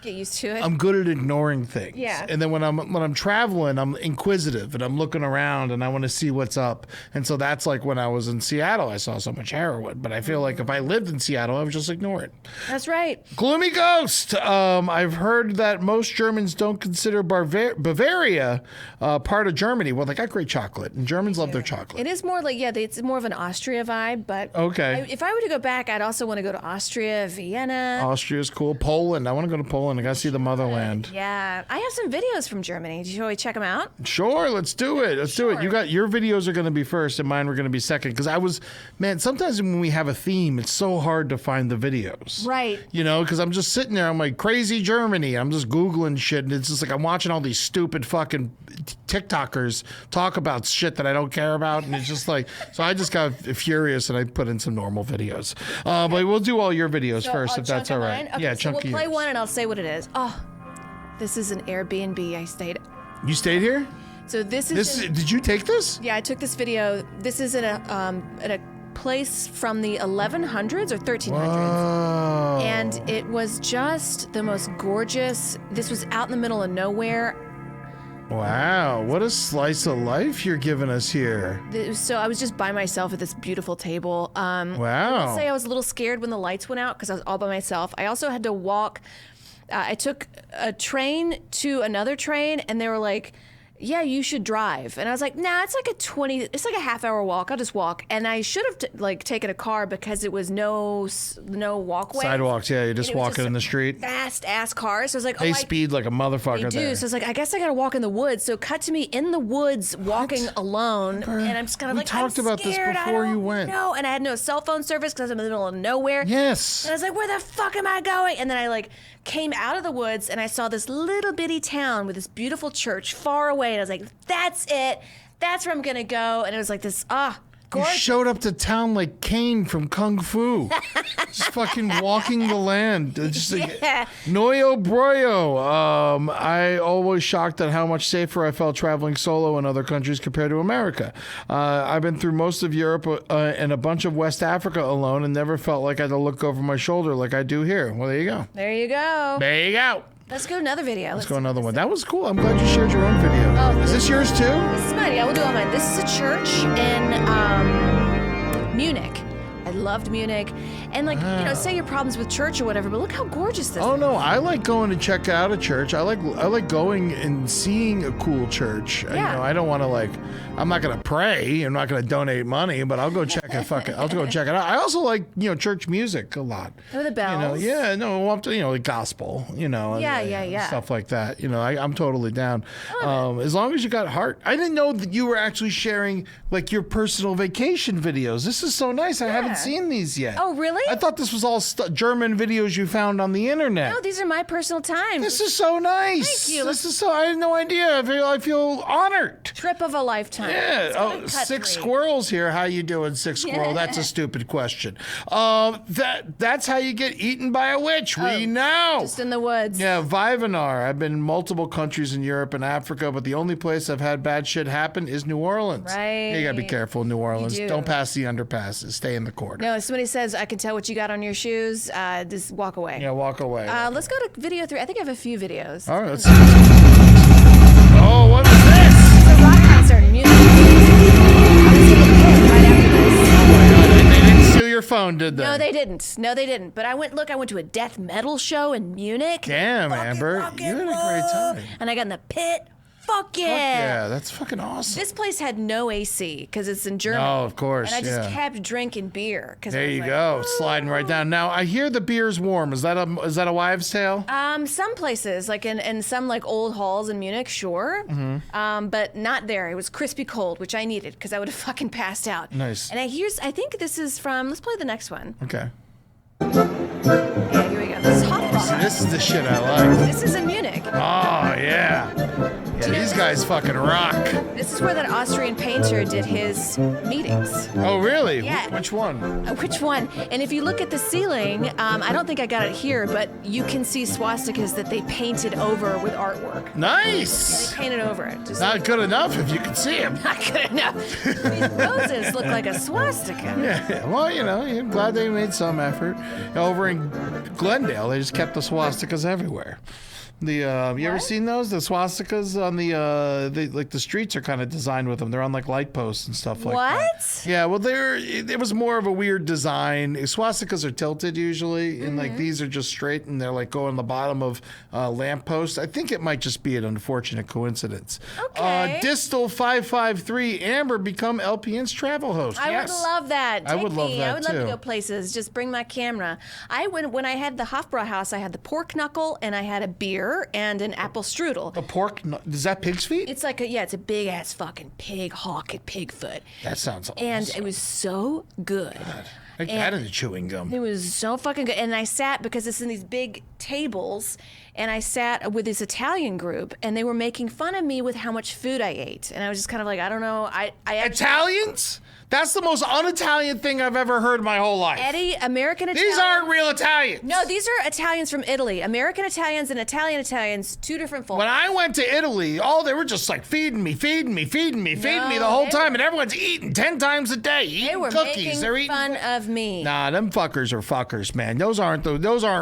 Get used to it. I'm good at ignoring things. Yeah. And then when I'm traveling, I'm inquisitive and I'm looking around and I want to see what's up. And so that's like when I was in Seattle, I saw so much heroin. But I feel like if I lived in Seattle, I would just ignore it. That's right. Gloomy Ghost. I've heard that most Germans don't consider Bavaria part of Germany. Well, they got great chocolate, and Germans love their chocolate. It is more like, it's more of an Austria vibe, but Okay. if I were to go back, I'd also want to go to Austria, Vienna. Austria's cool. Poland. I want to go to Poland. I got to see the motherland. Yeah, I have some videos from Germany. Shall we check them out? Sure, let's do it. Let's do it. You got your videos are going to be first, and mine were going to be second. Because sometimes when we have a theme, it's so hard to find the videos. Right. You know, because I'm just sitting there. I'm like, crazy Germany. I'm just Googling shit, and it's just like I'm watching all these stupid fucking TikTokers talk about shit that I don't care about, and it's just like, so I just got furious, and I put in some normal videos. But we'll do all your videos first, if that's all right. Okay, Yeah, so chunky. we'll play one and I'll say what it is. Oh, this is an Airbnb I stayed. You stayed here? So this is. Did you take this? Yeah, I took this video. This is in a place from the 1100s or 1300s. Oh. And it was just the most gorgeous. This was out in the middle of nowhere. Wow, what a slice of life you're giving us here. So I was just by myself at this beautiful table. Wow. I'd say I was a little scared when the lights went out because I was all by myself. I also had to walk. I took a train to another train, and they were like, yeah, you should drive. And I was like, nah, it's like a half-hour walk. I'll just walk. And I should have taken a car because it was no walkway. Sidewalks, yeah, you're And just it was walking in the street. Fast-ass cars. So I was like, They I speed like a motherfucker do. there. So it's like, I guess I gotta walk in the woods. So cut to me in the woods walking alone. And I'm just kind of We like, talked I'm about this scared. I before you don't went. know. And I had no cell phone service because I was in the middle of nowhere. Yes. And I was like, where the fuck am I going? And then I came out of the woods and I saw this little bitty town with this beautiful church far away. And I was like, that's it. That's where I'm gonna go. And it was like this, You gorgeous. showed up to town like Kane from Kung Fu. Just fucking walking the land. It's just like, Yeah. Noyo Broyo. I always shocked at how much safer I felt traveling solo in other countries compared to America. I've been through most of Europe and a bunch of West Africa alone and never felt like I had to look over my shoulder like I do here. Well, there you go. There you go. There you go. Let's go to another video. Let's go another one. That was cool. I'm glad you shared your own video. Oh, Is this yours too? This is mine. Yeah, we'll do all mine. This is a church in Munich. I loved Munich. And say your problems with church or whatever, but look how gorgeous this Oh is. no, I like going to check out a church. I like going and seeing a cool church. Yeah. I don't want to I'm not gonna pray. I'm not gonna donate money, but I'll go check it. I'll go check it out. I also like church music a lot. Oh, the bells. The gospel. Yeah. Stuff like that. I'm totally down. As long as you got heart. I didn't know that you were actually sharing your personal vacation videos. This is so nice. I haven't seen seen these yet. Oh, really? I thought this was all German videos you found on the internet. No, these are my personal times. This is so nice. Thank you. This is so. I had no idea. I feel honored. Trip of a lifetime. Yeah. It's Oh, kinda cut 6 free. squirrels here. How you doing, 6 squirrel? That's a stupid question. That's how you get eaten by a witch. We know. Just in the woods. Yeah, Vivanar. I've been in multiple countries in Europe and Africa, but the only place I've had bad shit happen is New Orleans. Right. You gotta be careful in New Orleans. do. Don't pass the underpasses. Stay in the corner. No, if somebody says, I can tell what you got on your shoes, just walk away. Yeah, walk away. Let's go to video 3. I think I have a few videos. All right. Let's oh, what is this? It's a rock concert in Munich. I was in the pit right after this. They didn't steal your phone, did they? No, they didn't. No, they didn't. But I went to a death metal show in Munich. Damn, Fucking Amber. rock You and had a great roll. time. And I got in the pit. Fuck yeah. Yeah, that's fucking awesome. This place had no AC because it's in Germany. Oh, of course, And I just yeah. kept drinking beer. There you go, sliding right down. Now I hear the beer's warm. Is that a wives' tale? Some places, like in some like old halls in Munich, sure. Mm-hmm. But not there. It was crispy cold, which I needed because I would have fucking passed out. Nice. And I think this is from, let's play the next one. Okay. Yeah, here we go. This is Hofbrauhaus. This is the shit I like. This is in Munich. Oh yeah. Yeah, these guys fucking rock. This is where that Austrian painter did his meetings. Oh really? Yeah. Which one? Which one? And if you look at the ceiling, I don't think I got it here, but you can see swastikas that they painted over with artwork. Nice. They painted over it. Just Not good enough if you can see him. not good enough. These roses look like a swastika. Yeah. Well, I'm glad they made some effort. Over in Glendale, they just kept the swastikas everywhere. You ever seen those? The swastikas on the streets are kind of designed with them. They're on like light posts and stuff like that. What? Yeah, well, it was more of a weird design. Swastikas are tilted usually, and like these are just straight, and they're like go on the bottom of lampposts. I think it might just be an unfortunate coincidence. Okay. Distal 553, Amber become LPN's travel host. I Yes. would love that. I would love that I would love to too. go places. Just bring my camera. When I had the Hofbrauhaus, I had the pork knuckle and I had a beer and an apple strudel. A pork? Is that pig's feet? It's like it's a big ass fucking pig hawk and pig foot. That sounds awesome. And it was so good. Like that in the chewing gum. It was so fucking good. And I sat, because it's in these big tables, and I sat with this Italian group, and they were making fun of me with how much food I ate. And I was just kind of like, I don't know. I Italians? That's the most un-Italian thing I've ever heard in my whole life. Eddie, American Italian. These aren't real Italians. No, these are Italians from Italy. American Italians and Italian Italians, two different folks. When I went to Italy, they were just like feeding me the whole they time, and everyone's eating 10 times a day, They eating were cookies. making They're eating fun of me. Nah, them fuckers are fuckers, man. Those aren't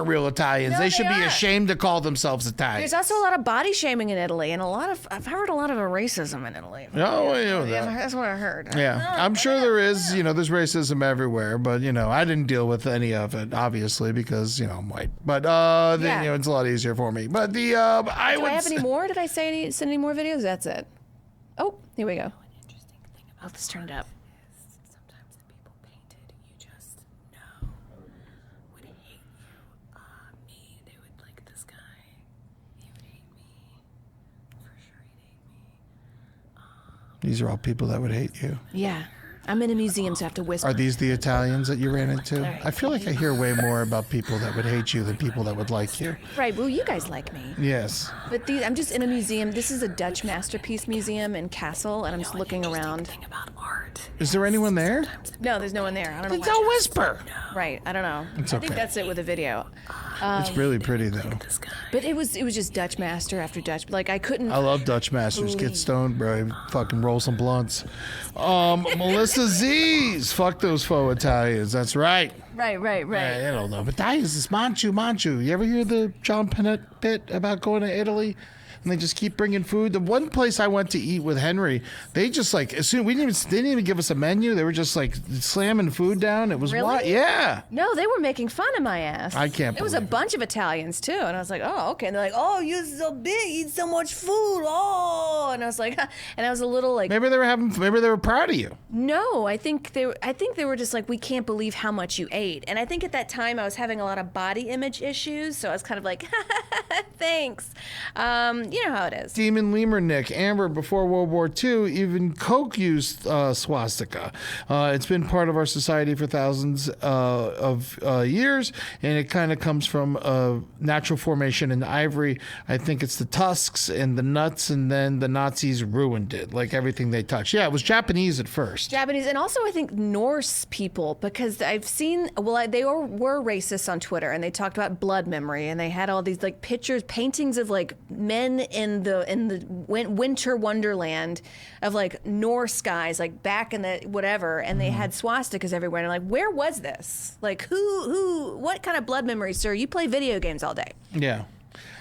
real Italians. No, they should they be are. ashamed to call themselves Italians. There's also a lot of body shaming in Italy, and I've heard a lot of racism in Italy. Oh, I know Yeah, that. that's what I heard. Yeah, I'm sure there is. There's racism everywhere, but I didn't deal with any of it, obviously, because I'm white. But Yeah. it's a lot easier for me. But Do I have any more? Did I send any more videos? That's it. Oh, here we go. An interesting thing about this. Turn it up. Sometimes the people painted, you just know, would hate you. Me, they would like this guy. He would hate me. For sure, he'd hate me. These are all people that would hate you. Yeah. I'm in a museum, so I have to whisper. Are these the Italians that you ran into? I feel like I hear way more about people that would hate you than people that would like you. Right, well, you guys like me. Yes. But I'm just in a museum. This is a Dutch masterpiece museum in Kassel, and I'm just looking around. About art. Is there anyone there? No, there's no one there. I don't know Don't why. whisper. Right, I don't know. It's I think okay. that's it with the video. It's really pretty though. But it was just Dutch master after Dutch. Like I couldn't. I love Dutch masters. Get stoned, bro. Fucking roll some blunts. Melissa Z's. Fuck those faux Italians. That's right. Right. I don't know. But Italians is Manchu. You ever hear the John Pinette bit about going to Italy? And they just keep bringing food. The one place I went to eat with Henry, they just like as soon they didn't even give us a menu. They were just like slamming food down. It was Really? wild. Yeah. No, they were making fun of my ass. I can't It was a believe it. bunch of Italians too, and I was like, oh, okay. And they're like, oh, you're so big, eat so much food, oh. And I was like, and I was a little like, Maybe they were proud of you. no, I think they were just like, we can't believe how much you ate. And I think at that time I was having a lot of body image issues, so I was kind of like, thanks. You know how it is. Demon Lemur Nick, Amber, before World War II, even Coke used swastika. It's been part of our society for thousands of years, and it kind of comes from natural formation in ivory. I think it's the tusks and the nuts, and then the Nazis ruined it, like everything they touched. Yeah, it was Japanese at first. Japanese, and also I think Norse people, because I've seen, they were racist on Twitter, and they talked about blood memory, and they had all these like pictures, paintings of like men in the winter wonderland of like Norse guys, like back in the whatever, and they had swastikas everywhere. And I'm like, where was this? Like, what kind of blood memory, sir? You play video games all day. Yeah.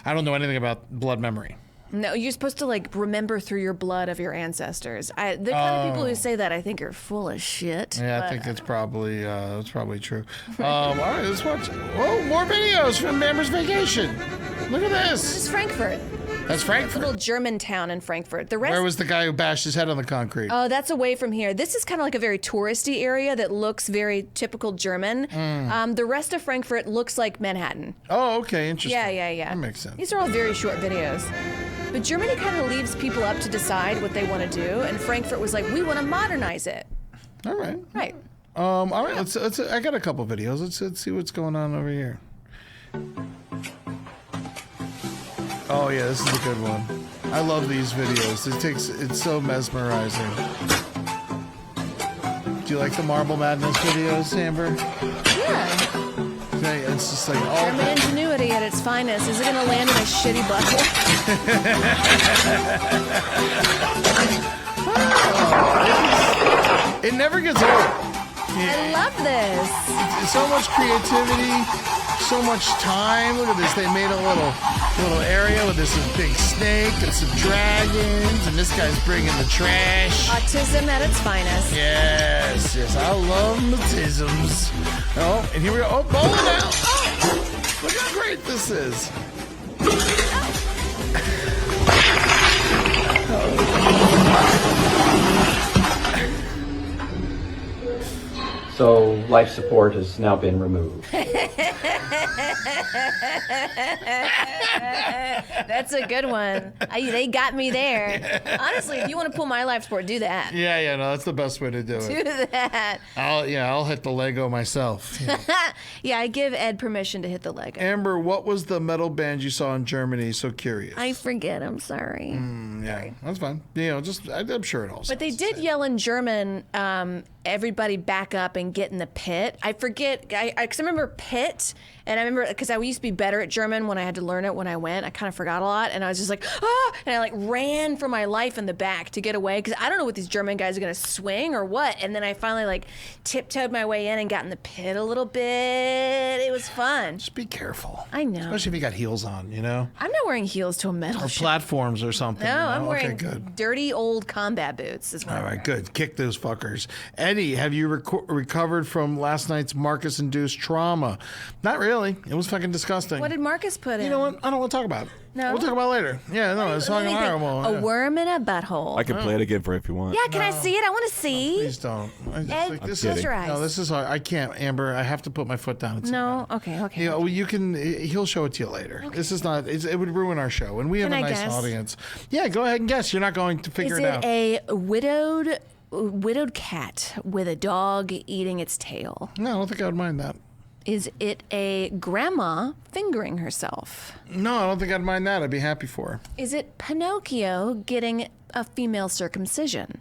I don't know anything about blood memory. No, you're supposed to like remember through your blood of your ancestors. The kind of people who say that, I think, are full of shit. Yeah, I think that's probably true. All right, let's watch. Whoa, more videos from Amber's vacation. Look at This this. is Frankfurt. That's Frankfurt. Little German town in Frankfurt. The rest. Where was the guy who bashed his head on the concrete? Oh, that's away from here. This is kind of like a very touristy area that looks very typical German. The rest of Frankfurt looks like Manhattan. Oh, okay, interesting. Yeah. That makes sense. These are all very short videos. But Germany kind of leaves people up to decide what they want to do, and Frankfurt was like, we want to modernize it. All right. Right. All right. Let's. I got a couple videos. Let's see what's going on over here. Oh yeah, this is a good one. I love these videos. It's so mesmerizing. Do you like the Marble Madness videos, Amber? Yeah. It's just like all. German ingenuity at its finest. Is it going to land in a shitty butthole? It never gets old. I love this. So much creativity, so much time. Look at this. They made a little area with this big snake and some dragons, and this guy's bringing the trash. Autism at its finest. Yes, I love autisms. Oh, and here we go. Oh, bowling out. Oh, look how great this is. So life support has now been removed. That's a good one. They got me there. Honestly, if you want to pull my life support, do that. Yeah, no, that's the best way to do it. Do that. I'll hit the Lego myself. Yeah. Yeah, I give Ed permission to hit the Lego. Amber, what was the metal band you saw in Germany? So curious. I forget. I'm sorry. Yeah, that's fine. I'm sure it all. But they did yell in German, everybody back up and get in the pit. I forget, because I remember pit, and I remember, because I used to be better at German when I had to learn it when I went. I kind of forgot a lot, and I was just like, and I like ran for my life in the back to get away, because I don't know what these German guys are going to swing or what. And then I finally like tiptoed my way in and got in the pit a little bit. It was fun. Just be careful. I know. Especially if you got heels on, you know? I'm not wearing heels to a metal Or show. platforms or something. No, you know? I'm wearing Okay, good. dirty old combat boots. Is what All I'm right, wearing. good. Kick those fuckers. Eddie, have you recovered from last night's Marcus-induced trauma? Not really. It was fucking disgusting. What did Marcus put in? You know what? I don't want to talk about it. No? We'll talk about it later. Yeah, no, it's Let fucking me think. horrible. A Yeah. worm in a butthole. I can play it again for you if you want. Yeah, can I see it? I want to see. Please don't. Ed, This close is, your eyes. no, this is hard. I can't, Amber. I have to put my foot down. It's No? Okay. Yeah, well, you can. He'll show it to you later. This is not. It would ruin our show, and we have Can a I nice guess? audience. Yeah, go ahead and guess. You're not going to figure Is it it out. a widowed cat with a dog eating its tail? No, I don't think I would mind that. Is it a grandma fingering herself? No, I don't think I'd mind that. I'd be happy for her. Is it Pinocchio getting a female circumcision?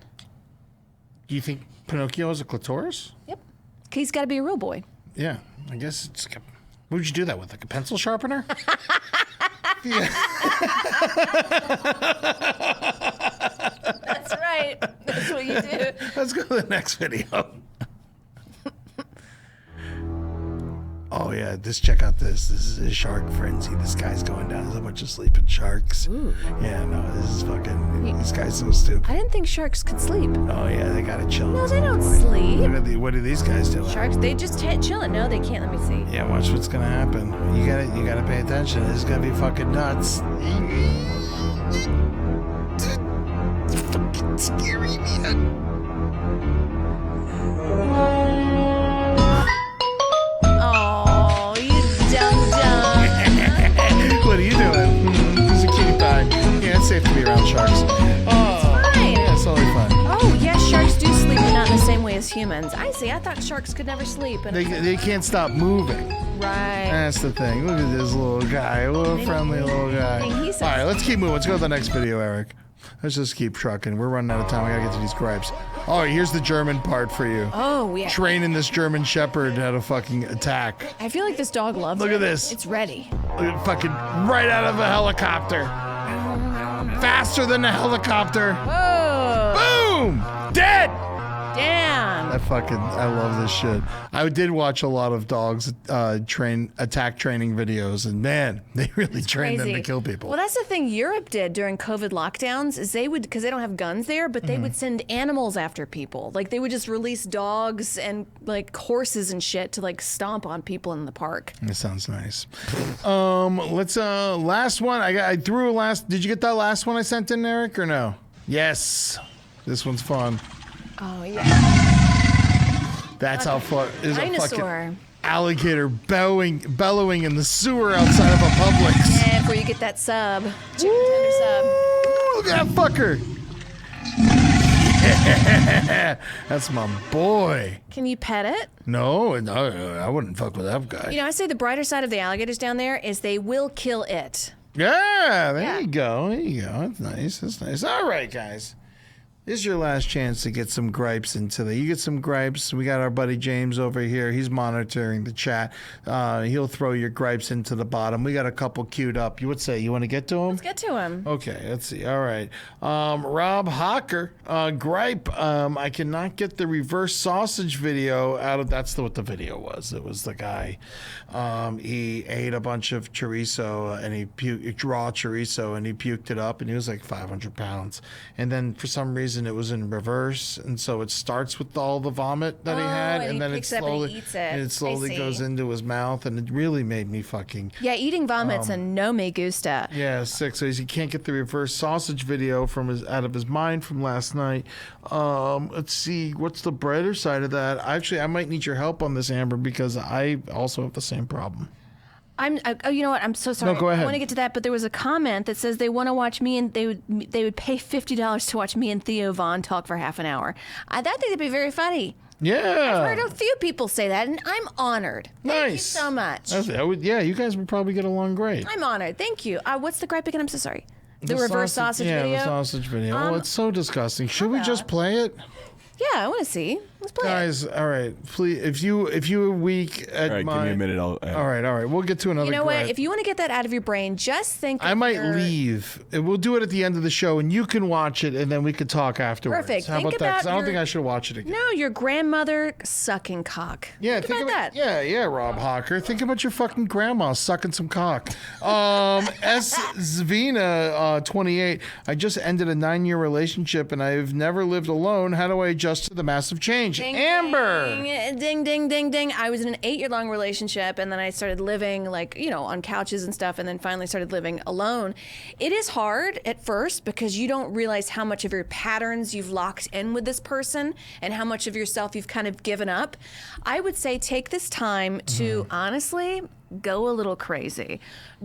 Do you think Pinocchio is a clitoris? Yep. He's got to be a real boy. Yeah, I guess it's. What would you do that with? Like a pencil sharpener? That's right. That's what you do. Let's go to the next video. Oh yeah, check out this. This is a shark frenzy. This guy's going down. There's a bunch of sleeping sharks. Yeah, no, this is fucking. This guy's so stupid. I didn't think sharks could sleep. Oh yeah, they gotta chill. No, they don't sleep. What are these guys doing? Sharks, they just chilling. No, they can't. Let me see. Yeah, watch what's gonna happen. You gotta pay attention. This is gonna be fucking nuts. Fucking scary, man. Oh, you dumb. What are you doing? He's a cutie pie. be around sharks. Oh, fine. yeah, it's totally fine. Oh, yes, sharks do sleep, but not in the same way as humans. I see. I thought sharks could never sleep. And They can't stop moving. right. That's the thing. Look at this little guy, little friendly little guy. Thing he says. All right, let's keep moving. Let's go to the next video, Eric. Let's just keep trucking. We're running out of time. I gotta get to these gripes. Oh, here's the German part for you. Oh, yeah. Training this German Shepherd how to fucking attack. I feel like this dog loves Look it. at this. It's ready. Look at fucking right out of a helicopter. Faster than a helicopter. Whoa. Boom! Dead! Damn. I love this shit. I did watch a lot of dogs attack training videos, and man, they really train them to kill people. Well, that's the thing Europe did during COVID lockdowns is they would, because they don't have guns there, but they would send animals after people. Like they would just release dogs and like horses and shit to like stomp on people in the park. That sounds nice. Let's last one. I threw a last. Did you get that last one I sent in, Eric, or no? Yes. This one's fun. Oh yeah. That's how far is a Dinosaur. fucking alligator bellowing in the sewer outside of a Publix. And before you get that sub, chicken tender sub. Ooh, look at that fucker. Yeah, that's my boy. Can you pet it? No, I wouldn't fuck with that guy. You know, I say the brighter side of the alligators down there is they will kill it. Yeah, there Yeah. you go. There you go. That's nice. That's nice. All right, guys. This is your last chance to get some gripes into the. You get some gripes. We got our buddy James over here. He's monitoring the chat. He'll throw your gripes into the bottom. We got a couple queued up. You would say you want to get to them? Let's get to him. Okay, let's see. All right. Rob Hocker, gripe. I cannot get the reverse sausage video out of. That's what the video was. It was the guy. He ate a bunch of chorizo and he puked raw chorizo and he puked it up and he was like 500 pounds. And then for some reason it was in reverse, and so it starts with all the vomit that he had, and he then it picks it up and slowly he eats it. I slowly see. goes into his mouth, and it really made me fucking. Yeah, eating vomit's a no me gusta. Yeah, sick. So he can't get the reverse sausage video out of his mind from last night. Let's see, what's the brighter side of that? Actually, I might need your help on this, Amber, because I also have the same problem. Oh, you know what? I'm so sorry. No, go ahead. I want to get to that, but there was a comment that says they want to watch me and they would pay $50 to watch me and Theo Vaughn talk for half an hour. I think that'd be very funny. Yeah. I've heard a few people say that, and I'm honored. Thank you Nice. so much. Yeah, you guys would probably get along great. I'm honored. Thank you. What's the gripe again? I'm so sorry. The reverse sausage video? Yeah, the sausage video. Oh, it's so disgusting. Should we just play it? Yeah, I want to see. Let's play it. Guys, all right, please. If you are weak at All right, my, give me a minute. All right. We'll get to another. You know gripe. what? If you want to get that out of your brain, just think. I of might your- leave. And we'll do it at the end of the show, and you can watch it, and then we could talk afterwards. Perfect. How Think about that? 'Cause about I don't your- think I should watch it again. No, your grandmother sucking cock. Yeah, think about that. Yeah, Rob Hocker. Think about your fucking grandma sucking some cock. S. Zvina, 28. I just ended a 9-year relationship, and I've never lived alone. How do I adjust to the massive change? Ding, Amber. Ding, ding, ding, ding. I was in an 8-year-long relationship, and then I started living on couches and stuff, and then finally started living alone. It is hard at first because you don't realize how much of your patterns you've locked in with this person and how much of yourself you've kind of given up. I would say take this time to honestly go a little crazy.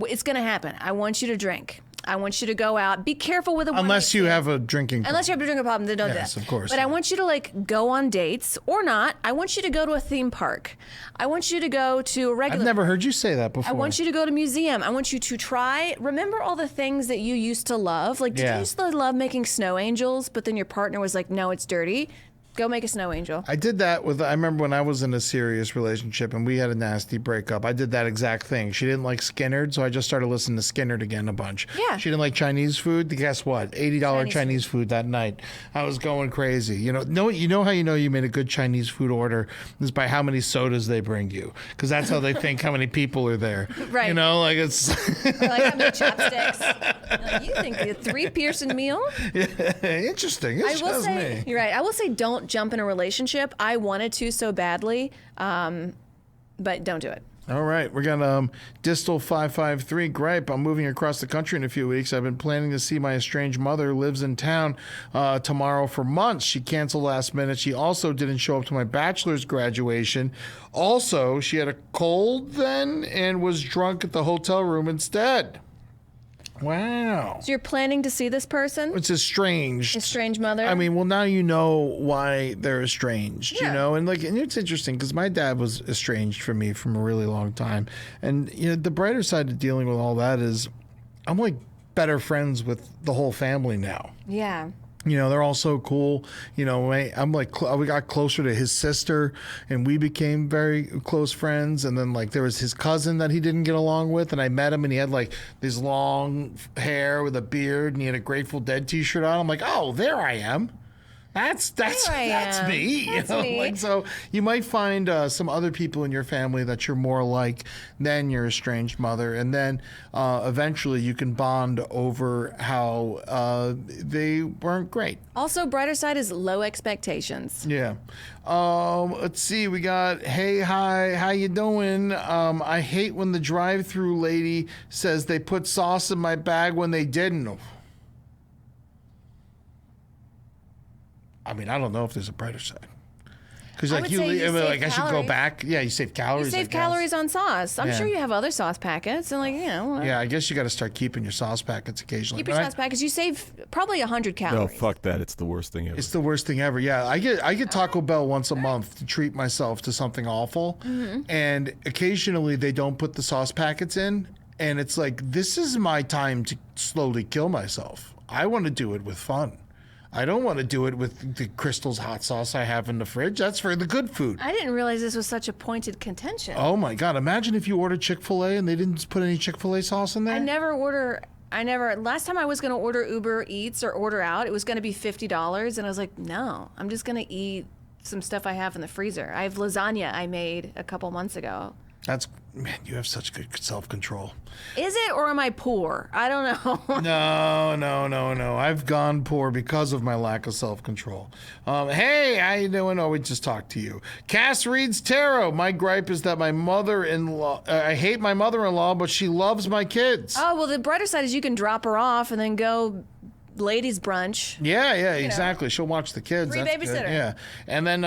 It's going to happen. I want you to drink. I want you to go out. Be careful with the one Unless you have a drinking Unless you have a drinking problem, then don't do that. Yes, of course. But I want you to go on dates or not. I want you to go to a theme park. I want you to go to a regular. I've never heard you say that before. I want you to go to a museum. I want you to remember all the things that you used to love. Did you used to love making snow angels, but then your partner was like, no, it's dirty? Go make a snow angel. I did that I remember when I was in a serious relationship and we had a nasty breakup. I did that exact thing. She didn't like Skinnerd, so I just started listening to Skinnerd again a bunch. Yeah. She didn't like Chinese food. Guess what? $80 Chinese food that night. I was going crazy. You know how you made a good Chinese food order is by how many sodas they bring you, because that's how they think how many people are there. Right. It's Or how many chopsticks? You think a 3-person meal? interesting. It's I will just say, me. you're right. I will say, don't jump in a relationship. I wanted to so badly, but don't do it. All right, we're gonna Distal 553 gripe. I'm moving across the country in a few weeks. I've been planning to see my estranged mother. Lives in town tomorrow for months. She canceled last minute. She also didn't show up to my bachelor's graduation. Also, she had a cold then and was drunk at the hotel room instead. Wow. So you're planning to see this person? It's estranged. Estranged mother? I mean, well, now you know why they're estranged, Yeah. you know? And it's interesting because my dad was estranged from me from a really long time. And, the brighter side of dealing with all that is I'm like better friends with the whole family now. Yeah. They're all so cool. I'm like, we got closer to his sister and we became very close friends. And then there was his cousin that he didn't get along with. And I met him and he had this long hair with a beard and he had a Grateful Dead t-shirt on. I'm like, oh, there I am. That's am. me. That's me. So you might find some other people in your family that you're more like than your estranged mother, and then eventually you can bond over how they weren't great. Also, brighter side is low expectations. Yeah. Let's see. We got, hey, hi, how you doing? I hate when the drive-through lady says they put sauce in my bag when they didn't. I mean, I don't know if there's a brighter side. Because I would say you save I should go calories. back. Yeah, you save calories. You save I guess. calories on sauce. I'm Yeah. sure you have other sauce packets, and Yeah, I guess you got to start keeping your sauce packets occasionally. keep your But sauce packets. You save probably 100 No, calories. fuck that. It's the worst thing ever. It's the worst thing ever. Yeah, I get Taco Bell once a month to treat myself to something awful, and occasionally they don't put the sauce packets in, and it's like, this is my time to slowly kill myself. I want to do it with fun. I don't want to do it with the Crystal's hot sauce I have in the fridge. That's for the good food. I didn't realize this was such a pointed contention. Oh my God! Imagine if you ordered Chick-fil-A and they didn't put any Chick-fil-A sauce in there. Last time I was going to order Uber Eats or order out, it was going to be $50. And I was like, no, I'm just going to eat some stuff I have in the freezer. I have lasagna I made a couple months ago. Man, you have such good self-control. Is it, or am I poor? I don't know. No. I've gone poor because of my lack of self-control. Hey, how you doing? Oh, we just talked to you. Cass reads tarot. My gripe is that my mother-in-law, I hate my mother-in-law, but she loves my kids. Oh, well, the brighter side is you can drop her off and then go ladies brunch. Yeah, exactly. She'll watch the kids. Free That's good. babysitter. Yeah. And then,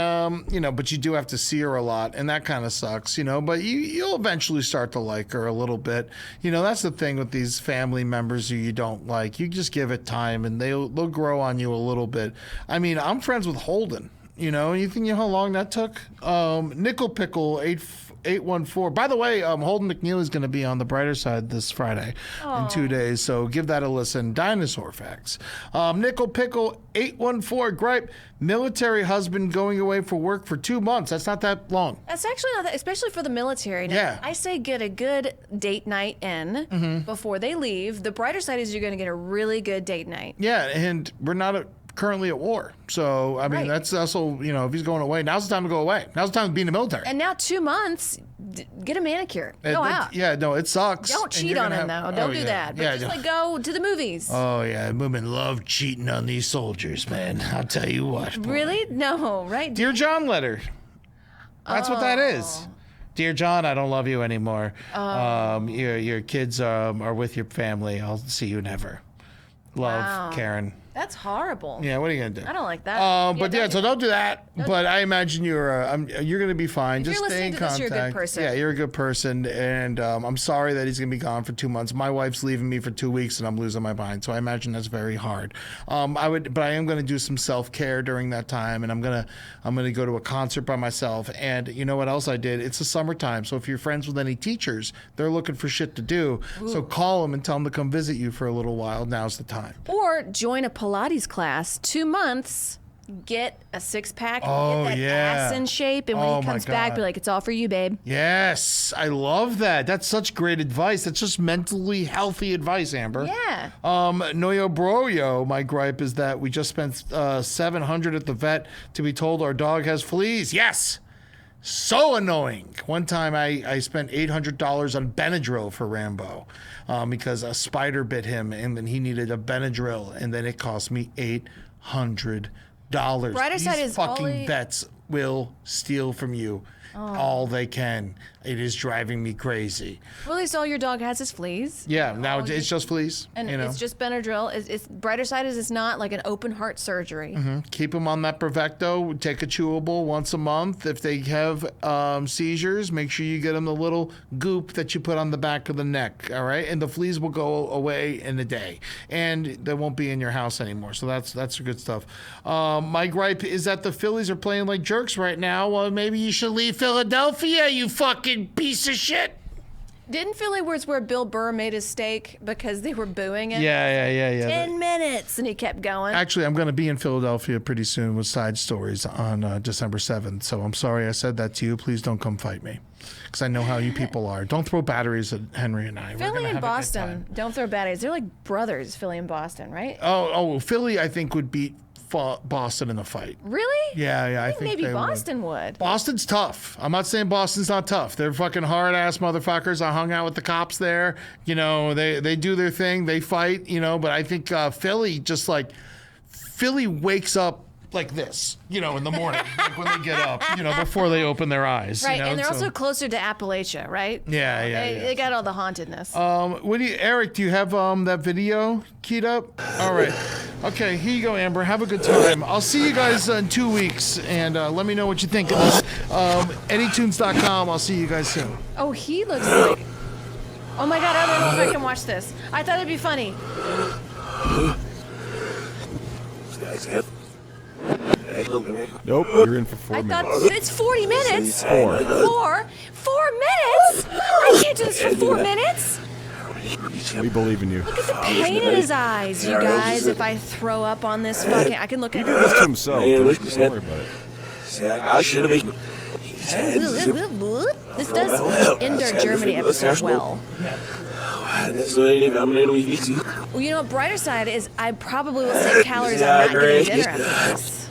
but you do have to see her a lot, and that kind of sucks, but you'll eventually start to like her a little bit. That's the thing with these family members who you don't like. You just give it time, and they'll grow on you a little bit. I mean, I'm friends with Holden. You think how long that took? Nickel Pickle 814. By the way, Holden McNeil is going to be on the brighter side this Friday in 2 days, so give that a listen. Dinosaur facts. Nickel Pickle 814. Gripe. Military husband going away for work for 2 months. That's not that long. That's actually not that, especially for the military. Now, Yeah. I say get a good date night in before they leave. The brighter side is you're going to get a really good date night. Yeah, and we're not currently at war. So, I mean, Right. that's also, if he's going away, now's the time to go away. Now's the time to be in the military. And now 2 months, get a manicure. Go out. Yeah, no, it sucks. Don't And cheat you're on gonna him, have- though. Don't oh, do yeah. that. But Yeah, just go to the movies. Oh, yeah. Women love cheating on these soldiers, man. I'll tell you what. boy. Really? No, right? Dear John letter. That's what that is. Dear John, I don't love you anymore. Your kids are with your family. I'll see you never. Love, Wow. Karen. That's horrible. Yeah, what are you gonna do? I don't like that. So don't do that. But I imagine you're gonna be fine. If Just you're stay in listening to this, contact. you're a good person. Yeah, you're a good person, and I'm sorry that he's gonna be gone for 2 months. My wife's leaving me for 2 weeks, and I'm losing my mind. So I imagine that's very hard. But I am gonna do some self care during that time, and I'm gonna go to a concert by myself. And you know what else I did? It's the summertime, so if you're friends with any teachers, they're looking for shit to do. So call them and tell them to come visit you for a little while. Now's the time. Or join a Pilates class. 2 months, get a six-pack, Oh, get that yeah. ass in shape, and when Oh, he my comes back, God. be like, it's all for you, babe. Yes, I love that. That's such great advice. That's just mentally healthy advice, Amber. Yeah. Noyo Broyo, my gripe is that we just spent $700 at the vet to be told our dog has fleas. Yes. So annoying. One time I spent $800 on Benadryl for Rambo because a spider bit him and then he needed a Benadryl and then it cost me $800. Brighter These side is fucking only- vets will steal from you. all they can. It is driving me crazy. Well, at least all your dog has is fleas. Yeah, now it's just fleas. And you know. it's just Benadryl. It's brighter side is it's not like an open heart surgery. Keep them on that Perfecto. Take a chewable once a month. If they have seizures, make sure you get them the little goop that you put on the back of the neck. All right, and the fleas will go away in a day, and they won't be in your house anymore. So that's good stuff. My gripe is that the Phillies are playing like jerks right now. Well, maybe you should leave Philadelphia, you fucking piece of shit. Didn't Philly was where Bill Burr made his steak because they were booing it? Yeah. 10 minutes, and he kept going. Actually, I'm going to be in Philadelphia pretty soon with Side Stories on December 7th. So I'm sorry I said that to you. Please don't come fight me, because I know how you people are. Don't throw batteries at Henry and I. We're Philly gonna and have a good Boston, time. don't throw batteries. They're like brothers, Philly and Boston, right? Oh, Philly, I think, would beat Boston in the fight. Really? Yeah, I think maybe they would. Boston would. Boston's tough. I'm not saying Boston's not tough. They're fucking hard ass motherfuckers. I hung out with the cops there. You know, they do their thing. They fight. You know, but I think Philly wakes up like this. You know, in the morning, like when they get up. You know, before they open their eyes. Right, you know? and they're So- also closer to Appalachia, right? Yeah. They got all the hauntedness. Eric, do you have that video keyed up? All right. Okay, here you go, Amber. Have a good time. I'll see you guys in 2 weeks, and let me know what you think of this. Anytunes.com. I'll see you guys soon. Oh, he looks like... Oh my God, I don't know if I can watch this. I thought it'd be funny. Nope, you're in for 4 I minutes. thought it's 40 minutes. 4. 4 minutes? I can't do this for 4 minutes. We believe in you. Look at the pain in his eyes, you guys. If I throw up on this fucking... I can look at This it. to himself. Don't worry about it. This does end our Germany episode well. Well, you know what? Brighter side is I probably will save calories on not getting dinner after this.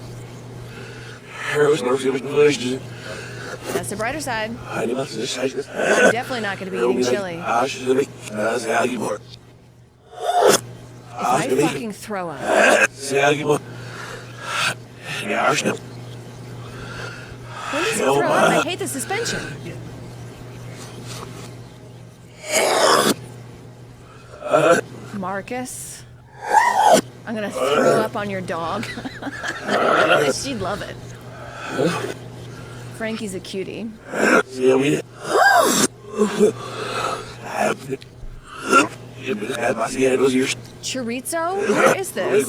That's the brighter side. I'm definitely not going to be eating chili. If I fucking throw up. When does he throw up? I hate the suspension. Marcus, I'm gonna throw up on your dog. She'd love it. Frankie's a cutie. Chorizo? Where is this? That is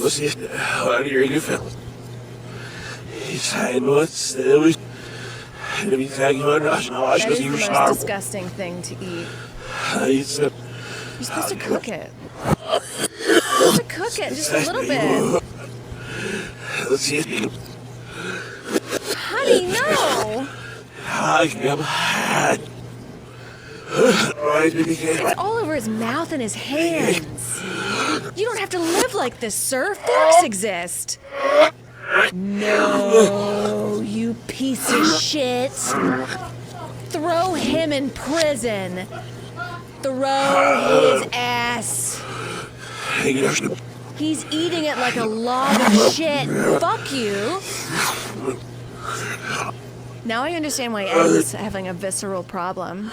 the most disgusting thing to eat. You're supposed to cook it. You're supposed to cook it just a little bit. Honey, no! It's all over his mouth and his hands. You don't have to live like this, sir. Forks exist. No, you piece of shit. Throw him in prison. Throw his ass. He's eating it like a log of shit. Fuck you. Now I understand why Ed is having a visceral problem.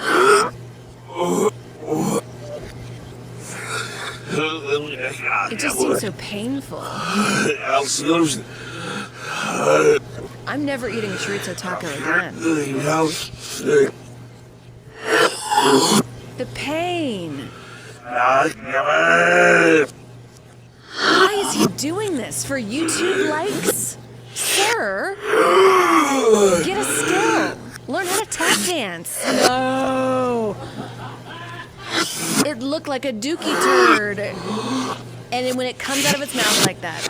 It just seems so painful. I'm never eating a chorizo taco again. The pain. Why is he doing this? For YouTube likes? Sir, get a skill. Learn how to tap dance. No. It looked like a dookie turd. And then when it comes out of its mouth like that.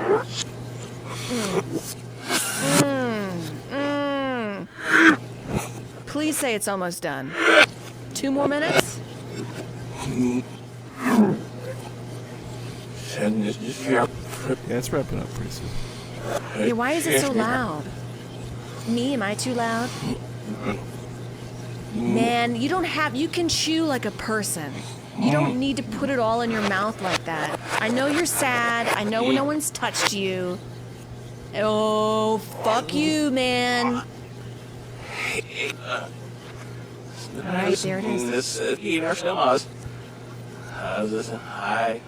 Please say it's almost done. 2 more minutes? Yeah, it's wrapping up pretty soon. Yeah, why is it so loud? Me, am I too loud? Man, you can chew like a person. You don't need to put it all in your mouth like that. I know you're sad. I know no one's touched you. Oh, fuck you, man. right, there it is. So we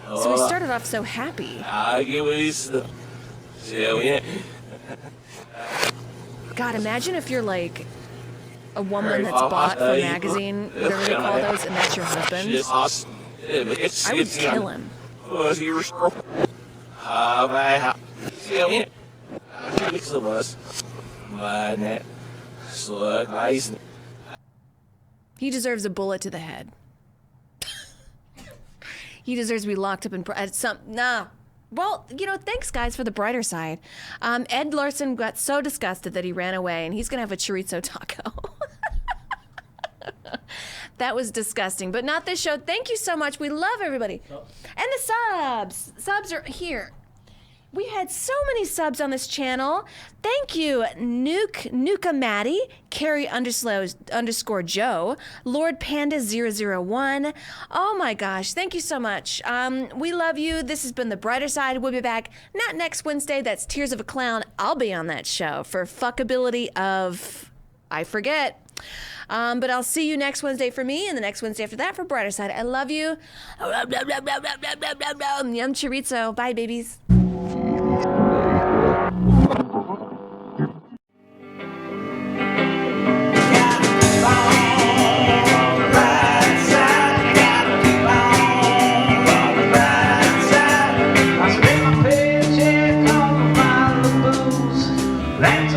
Så started off so happy. God, imagine if you're like a woman that's bought for a magazine, whatever they call those, and that's your husband. I would kill him. He deserves a bullet to the head. He deserves to be locked up in Well, thanks guys for the brighter side. Ed Larson got so disgusted that he ran away, and he's gonna have a chorizo taco. That was disgusting, but not this show. Thank you so much. We love everybody. And the subs. Subs are here. We had so many subs on this channel. Thank you, Nuka Maddie, Carrie _ Joe, Lord Panda 001. Oh my gosh, thank you so much. We love you. This has been The Brighter Side. We'll be back not next Wednesday. That's Tears of a Clown. I'll be on that show for fuckability of I forget. But I'll see you next Wednesday for me, and the next Wednesday after that for Brighter Side. I love you. Yum chorizo. Bye, babies. Let's